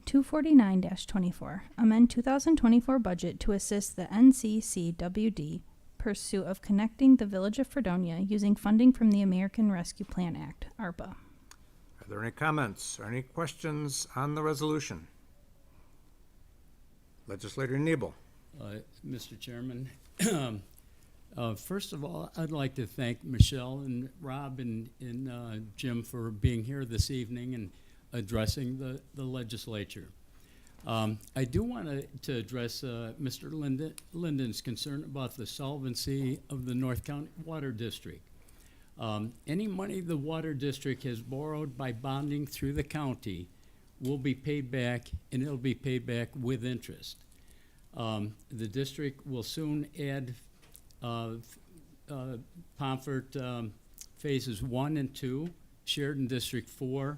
249-24, amend 2024 budget to assist the NCCWD pursuit of connecting the Village of Fredonia using funding from the American Rescue Plan Act, ARPA. Are there any comments or any questions on the resolution? Legislator Nebel. Mr. Chairman, first of all, I'd like to thank Michelle and Rob and Jim for being here this evening and addressing the legislature. I do want to address Mr. Linden's concern about the solvency of the North County Water District. Any money the Water District has borrowed by bonding through the county will be paid back, and it'll be paid back with interest. The district will soon add Pomfret phases 1 and 2, Sheridan District 4,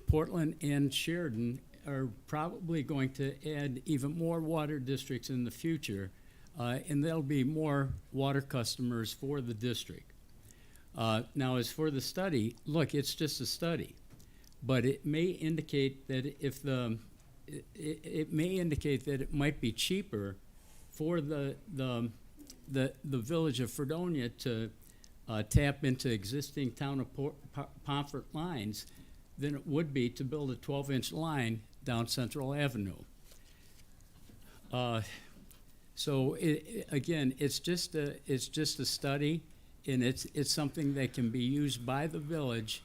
Portland and Sheridan are probably going to add even more water districts in the future, and there'll be more water customers for the district. Now, as for the study, look, it's just a study, but it may indicate that if it may indicate that it might be cheaper for the village of Fredonia to tap into existing town of Pomfret lines than it would be to build a 12-inch line down Central Avenue. So again, it's just a study, and it's something that can be used by the village.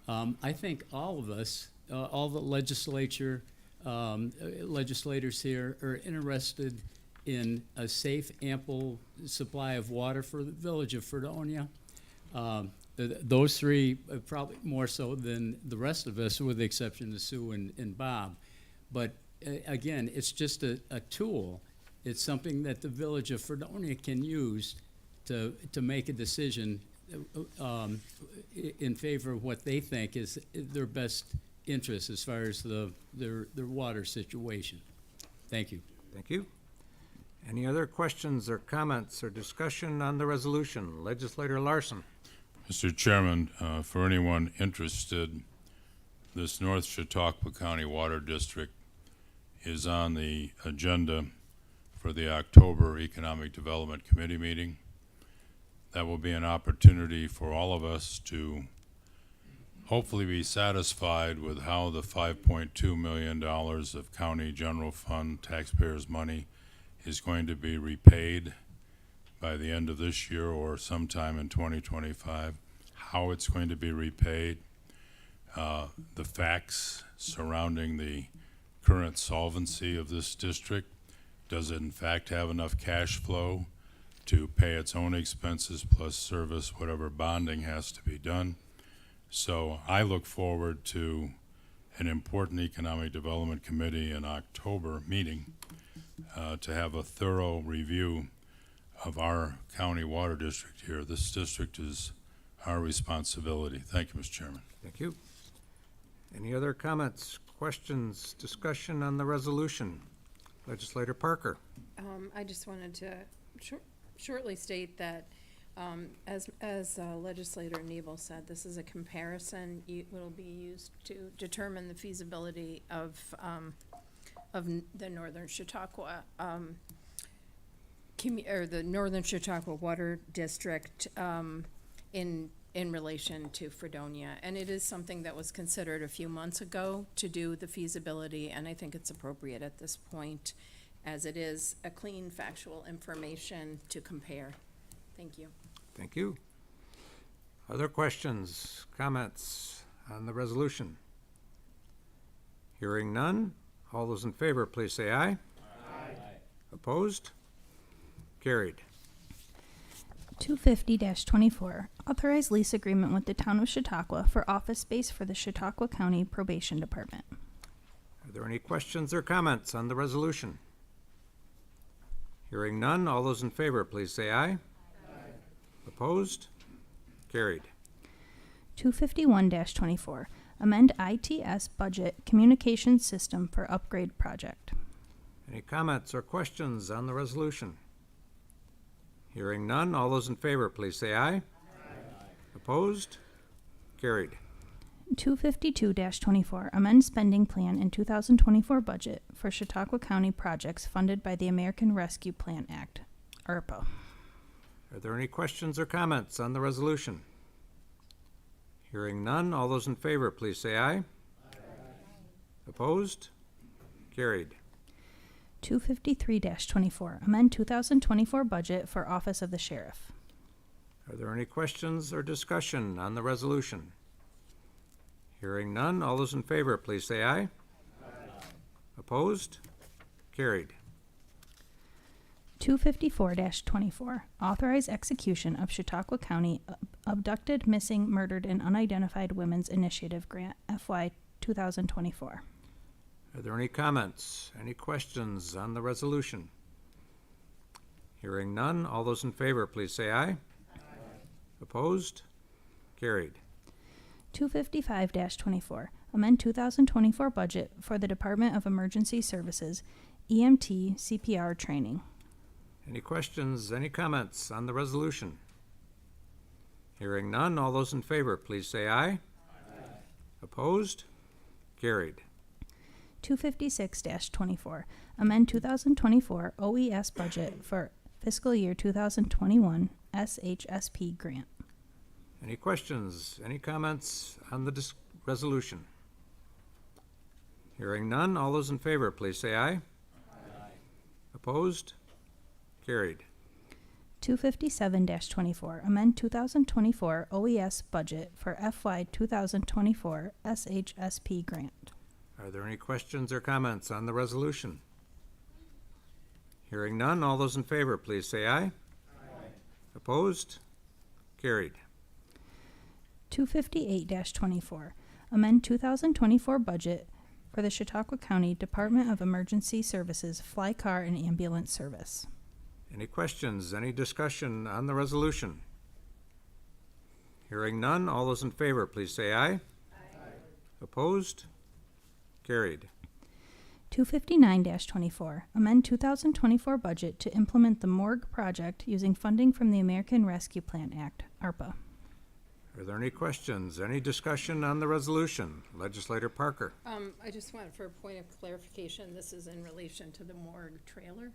I think all of us, all the legislators here are interested in a safe, ample supply of water for the village of Fredonia. Those three, probably more so than the rest of us, with the exception of Sue and Bob. But again, it's just a tool. It's something that the village of Fredonia can use to make a decision in favor of what they think is their best interest as far as their water situation. Thank you. Thank you. Any other questions or comments or discussion on the resolution? Legislator Larson. Mr. Chairman, for anyone interested, this North Chautauqua County Water District is on the agenda for the October Economic Development Committee meeting. That will be an opportunity for all of us to hopefully be satisfied with how the $5.2 million of county general fund taxpayers' money is going to be repaid by the end of this year or sometime in 2025, how it's going to be repaid, the facts surrounding the current solvency of this district. Does it in fact have enough cash flow to pay its own expenses plus service whatever bonding has to be done? So I look forward to an important Economic Development Committee in October meeting to have a thorough review of our county water district here. This district is our responsibility. Thank you, Mr. Chairman. Thank you. Any other comments, questions, discussion on the resolution? Legislator Parker. I just wanted to shortly state that, as Legislator Nebel said, this is a comparison. It will be used to determine the feasibility of the Northern Chautauqua or the Northern Chautauqua Water District in relation to Fredonia. And it is something that was considered a few months ago to do the feasibility, and I think it's appropriate at this point, as it is a clean, factual information to compare. Thank you. Thank you. Other questions, comments on the resolution? Hearing none. All those in favor, please say aye. Aye. Opposed? Carried. 250-24, authorized lease agreement with the town of Chautauqua for office space for the Chautauqua County Probation Department. Are there any questions or comments on the resolution? Hearing none, all those in favor, please say aye. Aye. Opposed? Carried. 251-24, amend ITS budget communication system for upgrade project. Any comments or questions on the resolution? Hearing none, all those in favor, please say aye. Aye. Opposed? Carried. 252-24, amend spending plan in 2024 budget for Chautauqua County projects funded by the American Rescue Plan Act, ARPA. Are there any questions or comments on the resolution? Hearing none, all those in favor, please say aye. Aye. Opposed? Carried. 253-24, amend 2024 budget for Office of the Sheriff. Are there any questions or discussion on the resolution? Hearing none, all those in favor, please say aye. Aye. Opposed? Carried. 254-24, authorize execution of Chautauqua County Abducted, Missing, Murdered, and Unidentified Women's Initiative Grant, FY 2024. Are there any comments, any questions on the resolution? Hearing none, all those in favor, please say aye. Aye. Opposed? Carried. 255-24, amend 2024 budget for the Department of Emergency Services, EMT CPR training. Any questions, any comments on the resolution? Hearing none, all those in favor, please say aye. Aye. Opposed? Carried. 256-24, amend 2024 OES budget for fiscal year 2021 SHSP grant. Any questions, any comments on the resolution? Hearing none, all those in favor, please say aye. Aye. Opposed? Carried. 257-24, amend 2024 OES budget for FY 2024 SHSP grant. Are there any questions or comments on the resolution? Hearing none, all those in favor, please say aye. Aye. Opposed? Carried. 258-24, amend 2024 budget for the Chautauqua County Department of Emergency Services Fly Car and Ambulance Service. Any questions, any discussion on the resolution? Hearing none, all those in favor, please say aye. Aye. Opposed? Carried. 259-24, amend 2024 budget to implement the morgue project using funding from the American Rescue Plan Act, ARPA. Are there any questions, any discussion on the resolution? Legislator Parker. I just want, for a point of clarification, this is in relation to the morgue trailer?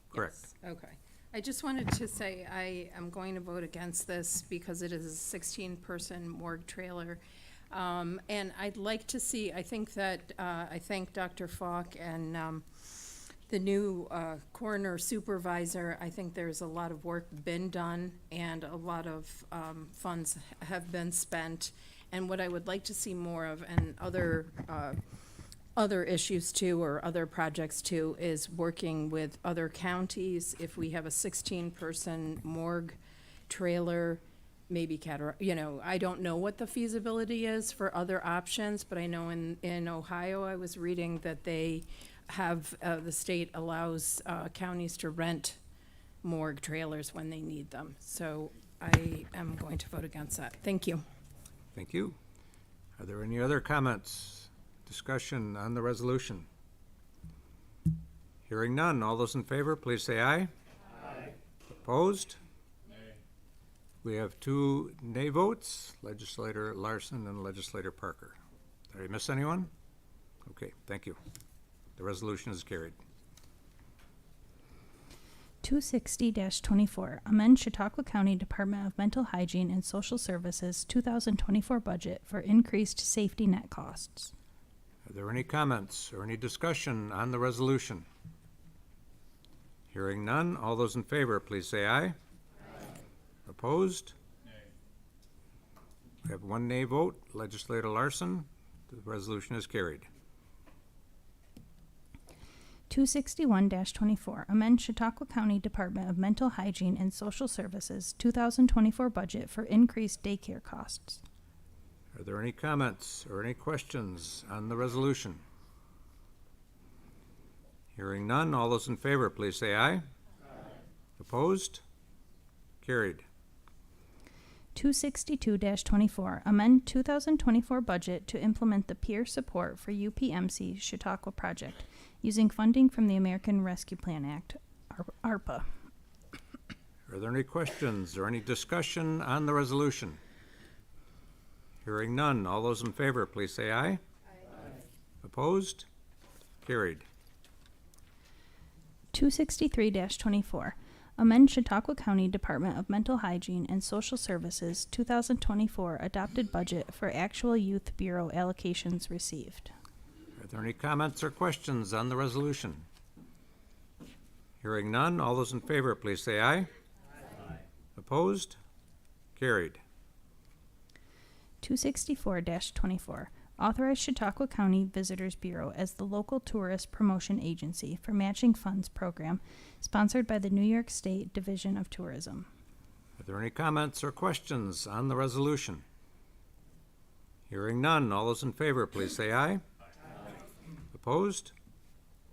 Correct. Yes, okay. I just wanted to say I am going to vote against this because it is a 16-person morgue trailer. And I'd like to see, I think that, I thank Dr. Falk and the new coroner supervisor. I think there's a lot of work been done and a lot of funds have been spent. And what I would like to see more of, and other issues too, or other projects too, is working with other counties. If we have a 16-person morgue trailer, maybe I don't know what the feasibility is for other options, but I know in Ohio, I was reading that they have, the state allows counties to rent morgue trailers when they need them. So I am going to vote against that. Thank you. Thank you. Are there any other comments, discussion on the resolution? Hearing none, all those in favor, please say aye. Aye. Opposed? Nay. We have 2 nay votes, Legislator Larson and Legislator Parker. Did I miss anyone? Okay, thank you. The resolution is carried. 260-24, amend Chautauqua County Department of Mental Hygiene and Social Services 2024 budget for increased safety net costs. Are there any comments or any discussion on the resolution? Hearing none, all those in favor, please say aye. Aye. Opposed? Nay. We have 1 nay vote, Legislator Larson. The resolution is carried. 261-24, amend Chautauqua County Department of Mental Hygiene and Social Services 2024 budget for increased daycare costs. Are there any comments or any questions on the resolution? Hearing none, all those in favor, please say aye. Aye. Opposed? Carried. 262-24, amend 2024 budget to implement the peer support for UPMC Chautauqua project using funding from the American Rescue Plan Act, ARPA. Are there any questions or any discussion on the resolution? Hearing none, all those in favor, please say aye. Aye. Opposed? Carried. 263-24, amend Chautauqua County Department of Mental Hygiene and Social Services 2024 adopted budget for actual youth bureau allocations received. Are there any comments or questions on the resolution? Hearing none, all those in favor, please say aye. Aye. Opposed? Carried. 264-24, authorize Chautauqua County Visitors Bureau as the local tourist promotion agency for matching funds program sponsored by the New York State Division of Tourism. Are there any comments or questions on the resolution? Hearing none, all those in favor, please say aye. Aye. Opposed?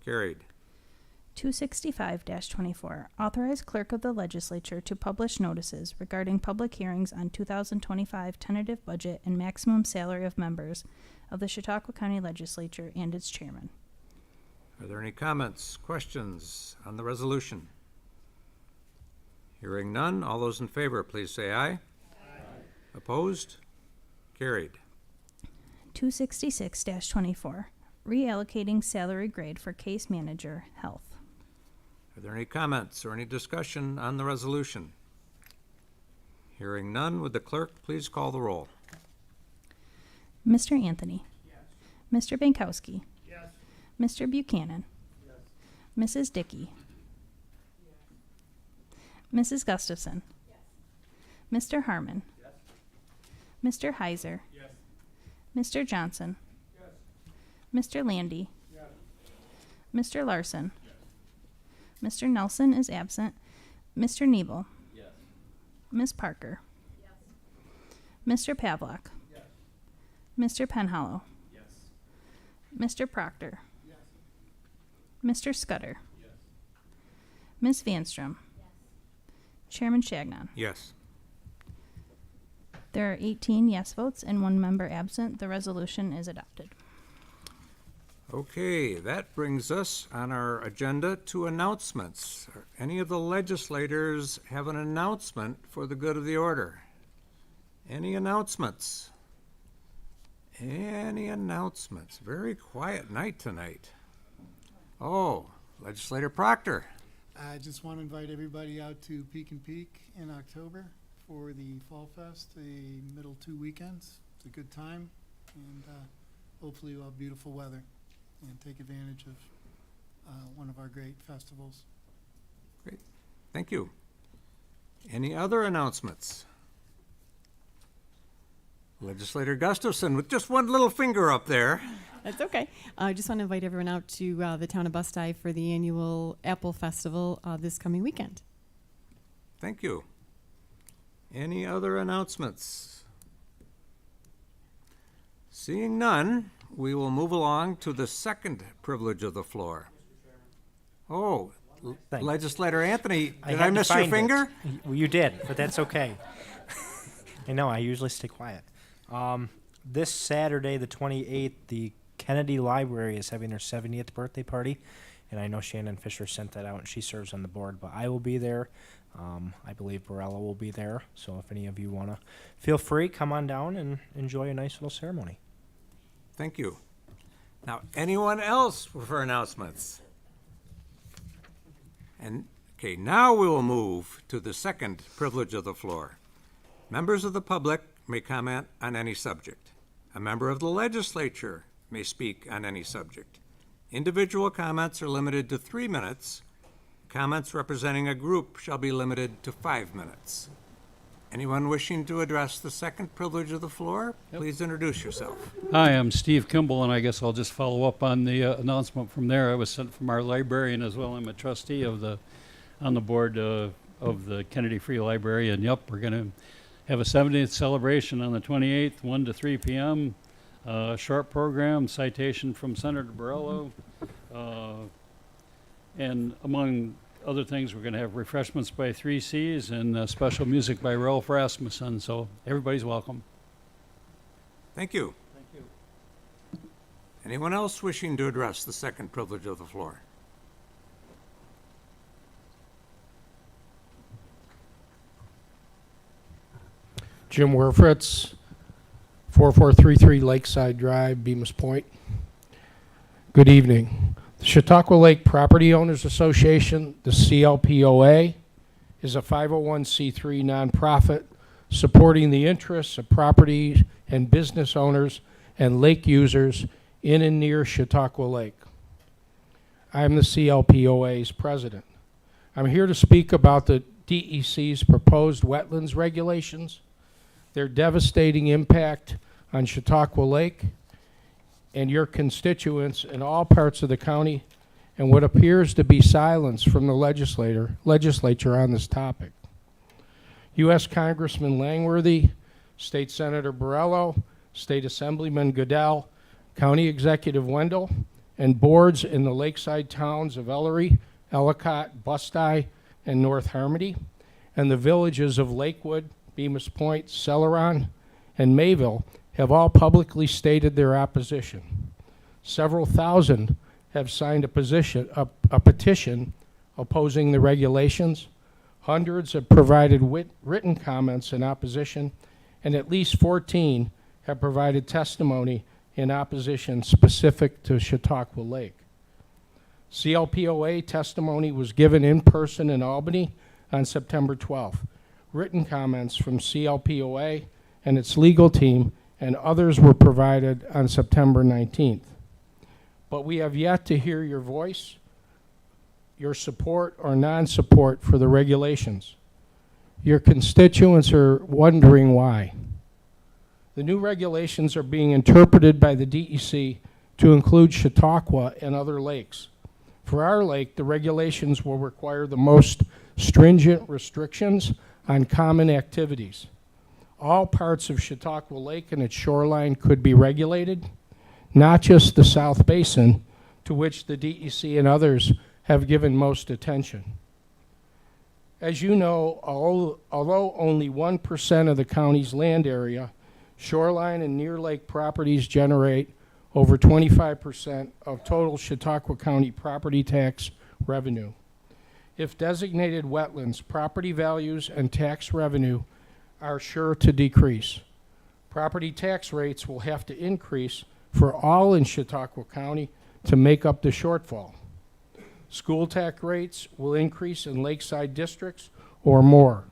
Carried. 265-24, authorize clerk of the legislature to publish notices regarding public hearings on 2025 tentative budget and maximum salary of members of the Chautauqua County Legislature and its chairman. Are there any comments, questions on the resolution? Hearing none, all those in favor, please say aye. Aye. Opposed? Carried. 266-24, reallocating salary grade for case manager, health. Are there any comments or any discussion on the resolution? Hearing none, would the clerk please call the roll? Mr. Anthony. Yes. Mr. Bankowski. Yes. Mr. Buchanan. Yes. Mrs. Dickey. Mrs. Gustafson. Mr. Harmon. Mr. Heiser. Mr. Johnson. Mr. Landy. Mr. Larson. Mr. Nelson is absent. Mr. Nebel. Ms. Parker. Mr. Pavlock. Mr. Penhallow. Mr. Proctor. Mr. Scudder. Ms. Vanstrom. Chairman Shagnon. Yes. There are 18 yes votes and 1 member absent. The resolution is adopted. Okay, that brings us on our agenda to announcements. Any of the legislators have an announcement for the good of the order? Any announcements? Any announcements? Very quiet night tonight. Oh, Legislator Proctor. I just want to invite everybody out to Peak and Peak in October for the Fall Fest, the middle 2 weekends. It's a good time, and hopefully we'll have beautiful weather and take advantage of one of our great festivals. Great, thank you. Any other announcements? Legislator Gustafson with just one little finger up there. That's okay. I just want to invite everyone out to the town of Busti for the annual Apple Festival this coming weekend. Thank you. Any other announcements? Seeing none, we will move along to the second privilege of the floor. Oh, Legislator Anthony, did I miss your finger? Well, you did, but that's okay. I know, I usually stay quiet. This Saturday, the 28th, the Kennedy Library is having their 70th birthday party, and I know Shannon Fisher sent that out, and she serves on the board, but I will be there. I believe Borello will be there, so if any of you want to, feel free, come on down and enjoy a nice little ceremony. Thank you. Now, anyone else for announcements? And, okay, now we will move to the second privilege of the floor. Members of the public may comment on any subject. A member of the legislature may speak on any subject. Individual comments are limited to 3 minutes. Comments representing a group shall be limited to 5 minutes. Anyone wishing to address the second privilege of the floor, please introduce yourself. Hi, I'm Steve Kimball, and I guess I'll just follow up on the announcement from there. I was sent from our librarian as well. I'm a trustee of on the board of the Kennedy Free Library, and yep, we're going to have a 70th celebration on the 28th, 1 to 3 p.m. Short program, citation from Senator Borello, and among other things, we're going to have refreshments by 3Cs and special music by Rolf Rasmussen, so everybody's welcome. Thank you. Thank you. Anyone else wishing to address the second privilege of the floor? Jim Werfritz, 4433 Lakeside Drive, Bemis Point. Good evening. The Chautauqua Lake Property Owners Association, the CLPOA, is a 501c3 nonprofit supporting the interests of property and business owners and lake users in and near Chautauqua Lake. I am the CLPOA's president. I'm here to speak about the DEC's proposed wetlands regulations, their devastating impact on Chautauqua Lake and your constituents in all parts of the county, and what appears to be silence from the legislature on this topic. U.S. Congressman Langworthy, State Senator Borello, State Assemblyman Goodell, County Executive Wendel, and boards in the lakeside towns of Ellery, Ellicott, Busti, and North Harmony, and the villages of Lakewood, Bemis Point, Celeron, and Mayville have all publicly stated their opposition. Several thousand have signed a petition opposing the regulations. Hundreds have provided written comments in opposition, and at least 14 have provided testimony in opposition specific to Chautauqua Lake. CLPOA testimony was given in person in Albany on September 12th. Written comments from CLPOA and its legal team and others were provided on September 19th. But we have yet to hear your voice your support or non-support for the regulations. Your constituents are wondering why. The new regulations are being interpreted by the DEC to include Chautauqua and other lakes. For our lake, the regulations will require the most stringent restrictions on common activities. All parts of Chautauqua Lake and its shoreline could be regulated, not just the South Basin, to which the DEC and others have given most attention. As you know, although only 1% of the county's land area, shoreline and near lake properties generate over 25% of total Chautauqua County property tax revenue. If designated wetlands, property values and tax revenue are sure to decrease. Property tax rates will have to increase for all in Chautauqua County to make up the shortfall. School tax rates will increase in lakeside districts or more.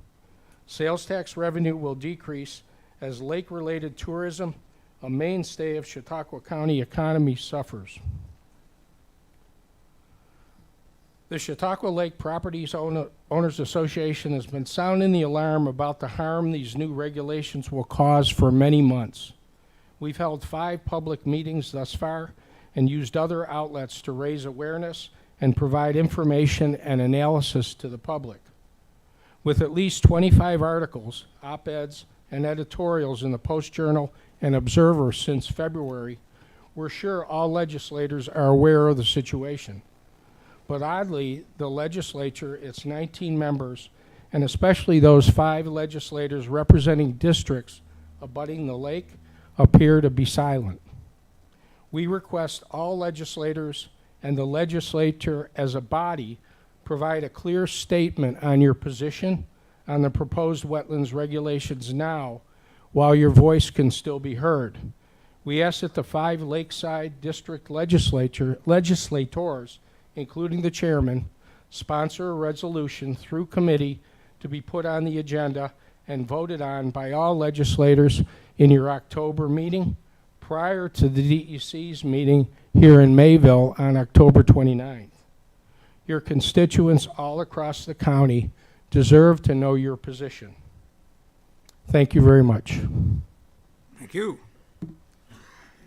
Sales tax revenue will decrease as lake-related tourism, a mainstay of Chautauqua County economy, suffers. The Chautauqua Lake Properties Owners Association has been sounding the alarm about the harm these new regulations will cause for many months. We've held 5 public meetings thus far and used other outlets to raise awareness and provide information and analysis to the public. With at least 25 articles, op-eds, and editorials in the Post-Journal and Observer since February, we're sure all legislators are aware of the situation. But oddly, the legislature, its 19 members, and especially those 5 legislators representing districts abutting the lake, appear to be silent. We request all legislators and the legislature as a body provide a clear statement on your position on the proposed wetlands regulations now, while your voice can still be heard. We ask that the 5 Lakeside District legislators, including the chairman, sponsor a resolution through committee to be put on the agenda and voted on by all legislators in your October meeting prior to the DEC's meeting here in Mayville on October 29th. Your constituents all across the county deserve to know your position. Thank you very much. Thank you.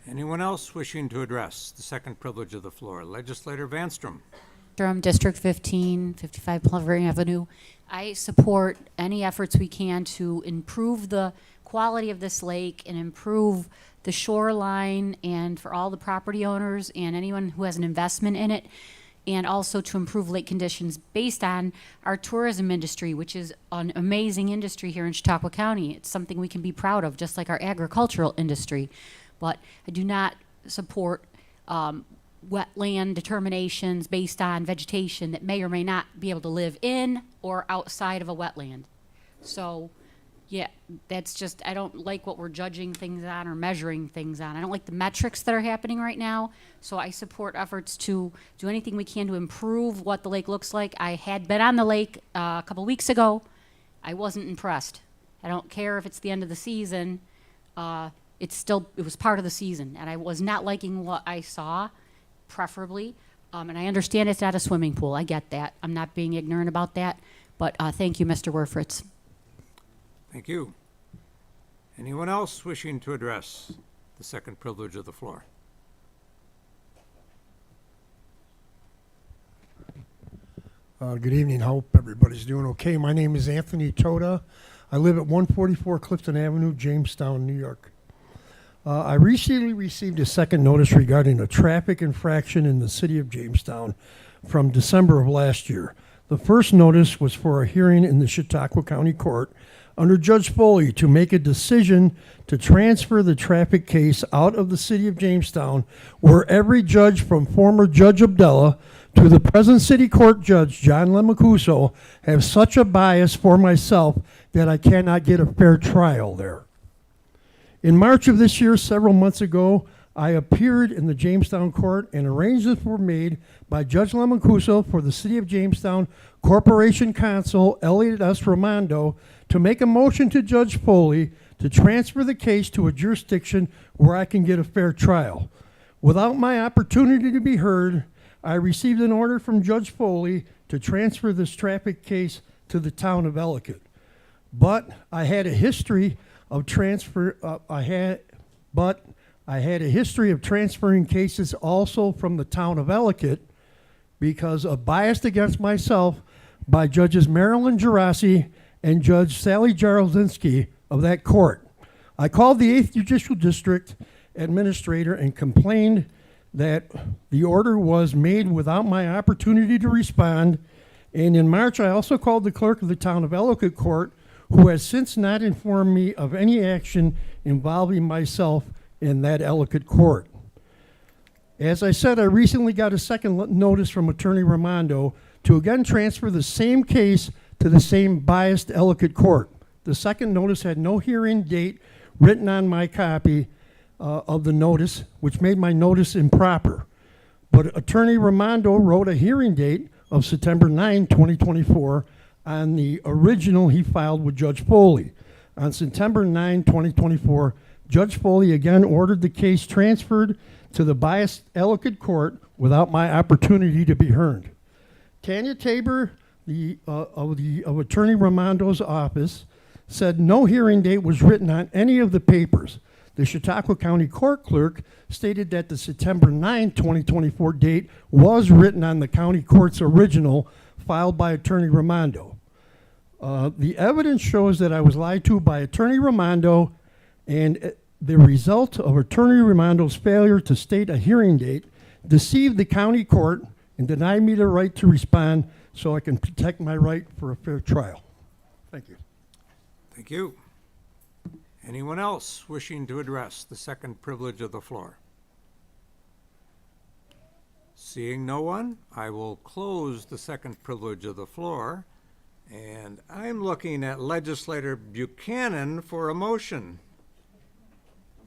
Anyone else wishing to address the second privilege of the floor? Legislator Vanstrom. Durham, District 15, 55 Plover Avenue. I support any efforts we can to improve the quality of this lake and improve the shoreline, and for all the property owners and anyone who has an investment in it, and also to improve lake conditions based on our tourism industry, which is an amazing industry here in Chautauqua County. It's something we can be proud of, just like our agricultural industry. But I do not support wetland determinations based on vegetation that may or may not be able to live in or outside of a wetland. So, yeah, that's just, I don't like what we're judging things on or measuring things on. I don't like the metrics that are happening right now. So I support efforts to do anything we can to improve what the lake looks like. I had been on the lake a couple weeks ago. I wasn't impressed. I don't care if it's the end of the season. It was part of the season, and I was not liking what I saw, preferably. And I understand it's not a swimming pool. I get that. I'm not being ignorant about that. But thank you, Mr. Werfritz. Thank you. Anyone else wishing to address the second privilege of the floor? Good evening. Hope everybody's doing okay. My name is Anthony Toda. I live at 144 Clifton Avenue, Jamestown, New York. I recently received a second notice regarding a traffic infraction in the city of Jamestown from December of last year. The first notice was for a hearing in the Chautauqua County Court under Judge Foley to make a decision to transfer the traffic case out of the city of Jamestown, where every judge from former Judge Abdella to the present city court judge, John Lemacuso, have such a bias for myself that I cannot get a fair trial there. In March of this year, several months ago, I appeared in the Jamestown court, and arrangements were made by Judge Lemacuso for the City of Jamestown Corporation Counsel Elliot S. Ramondo to make a motion to Judge Foley to transfer the case to a jurisdiction where I can get a fair trial. Without my opportunity to be heard, I received an order from Judge Foley to transfer this traffic case to the town of Ellicott. But I had a history of transferring cases also from the town of Ellicott because of bias against myself by Judges Marilyn Gerasi and Judge Sally Jarolzinski of that court. I called the 8th Judicial District Administrator and complained that the order was made without my opportunity to respond. And in March, I also called the clerk of the town of Ellicott Court, who has since not informed me of any action involving myself in that Ellicott court. As I said, I recently got a second notice from Attorney Raimondo to again transfer the same case to the same biased Ellicott court. The second notice had no hearing date written on my copy of the notice, which made my notice improper. But Attorney Raimondo wrote a hearing date of September 9, 2024 on the original he filed with Judge Foley. On September 9, 2024, Judge Foley again ordered the case transferred to the biased Ellicott court without my opportunity to be heard. Tanya Tabor of Attorney Raimondo's office said no hearing date was written on any of the papers. The Chautauqua County Court Clerk stated that the September 9, 2024 date was written on the county court's original filed by Attorney Raimondo. The evidence shows that I was lied to by Attorney Raimondo, and the result of Attorney Raimondo's failure to state a hearing date deceived the county court and denied me the right to respond so I can protect my right for a fair trial. Thank you. Thank you. Anyone else wishing to address the second privilege of the floor? Seeing no one, I will close the second privilege of the floor, and I'm looking at Legislator Buchanan for a motion.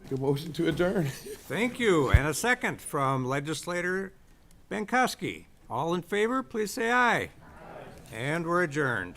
Make a motion to adjourn. Thank you, and a second from Legislator Benkoski. All in favor, please say aye. And we're adjourned.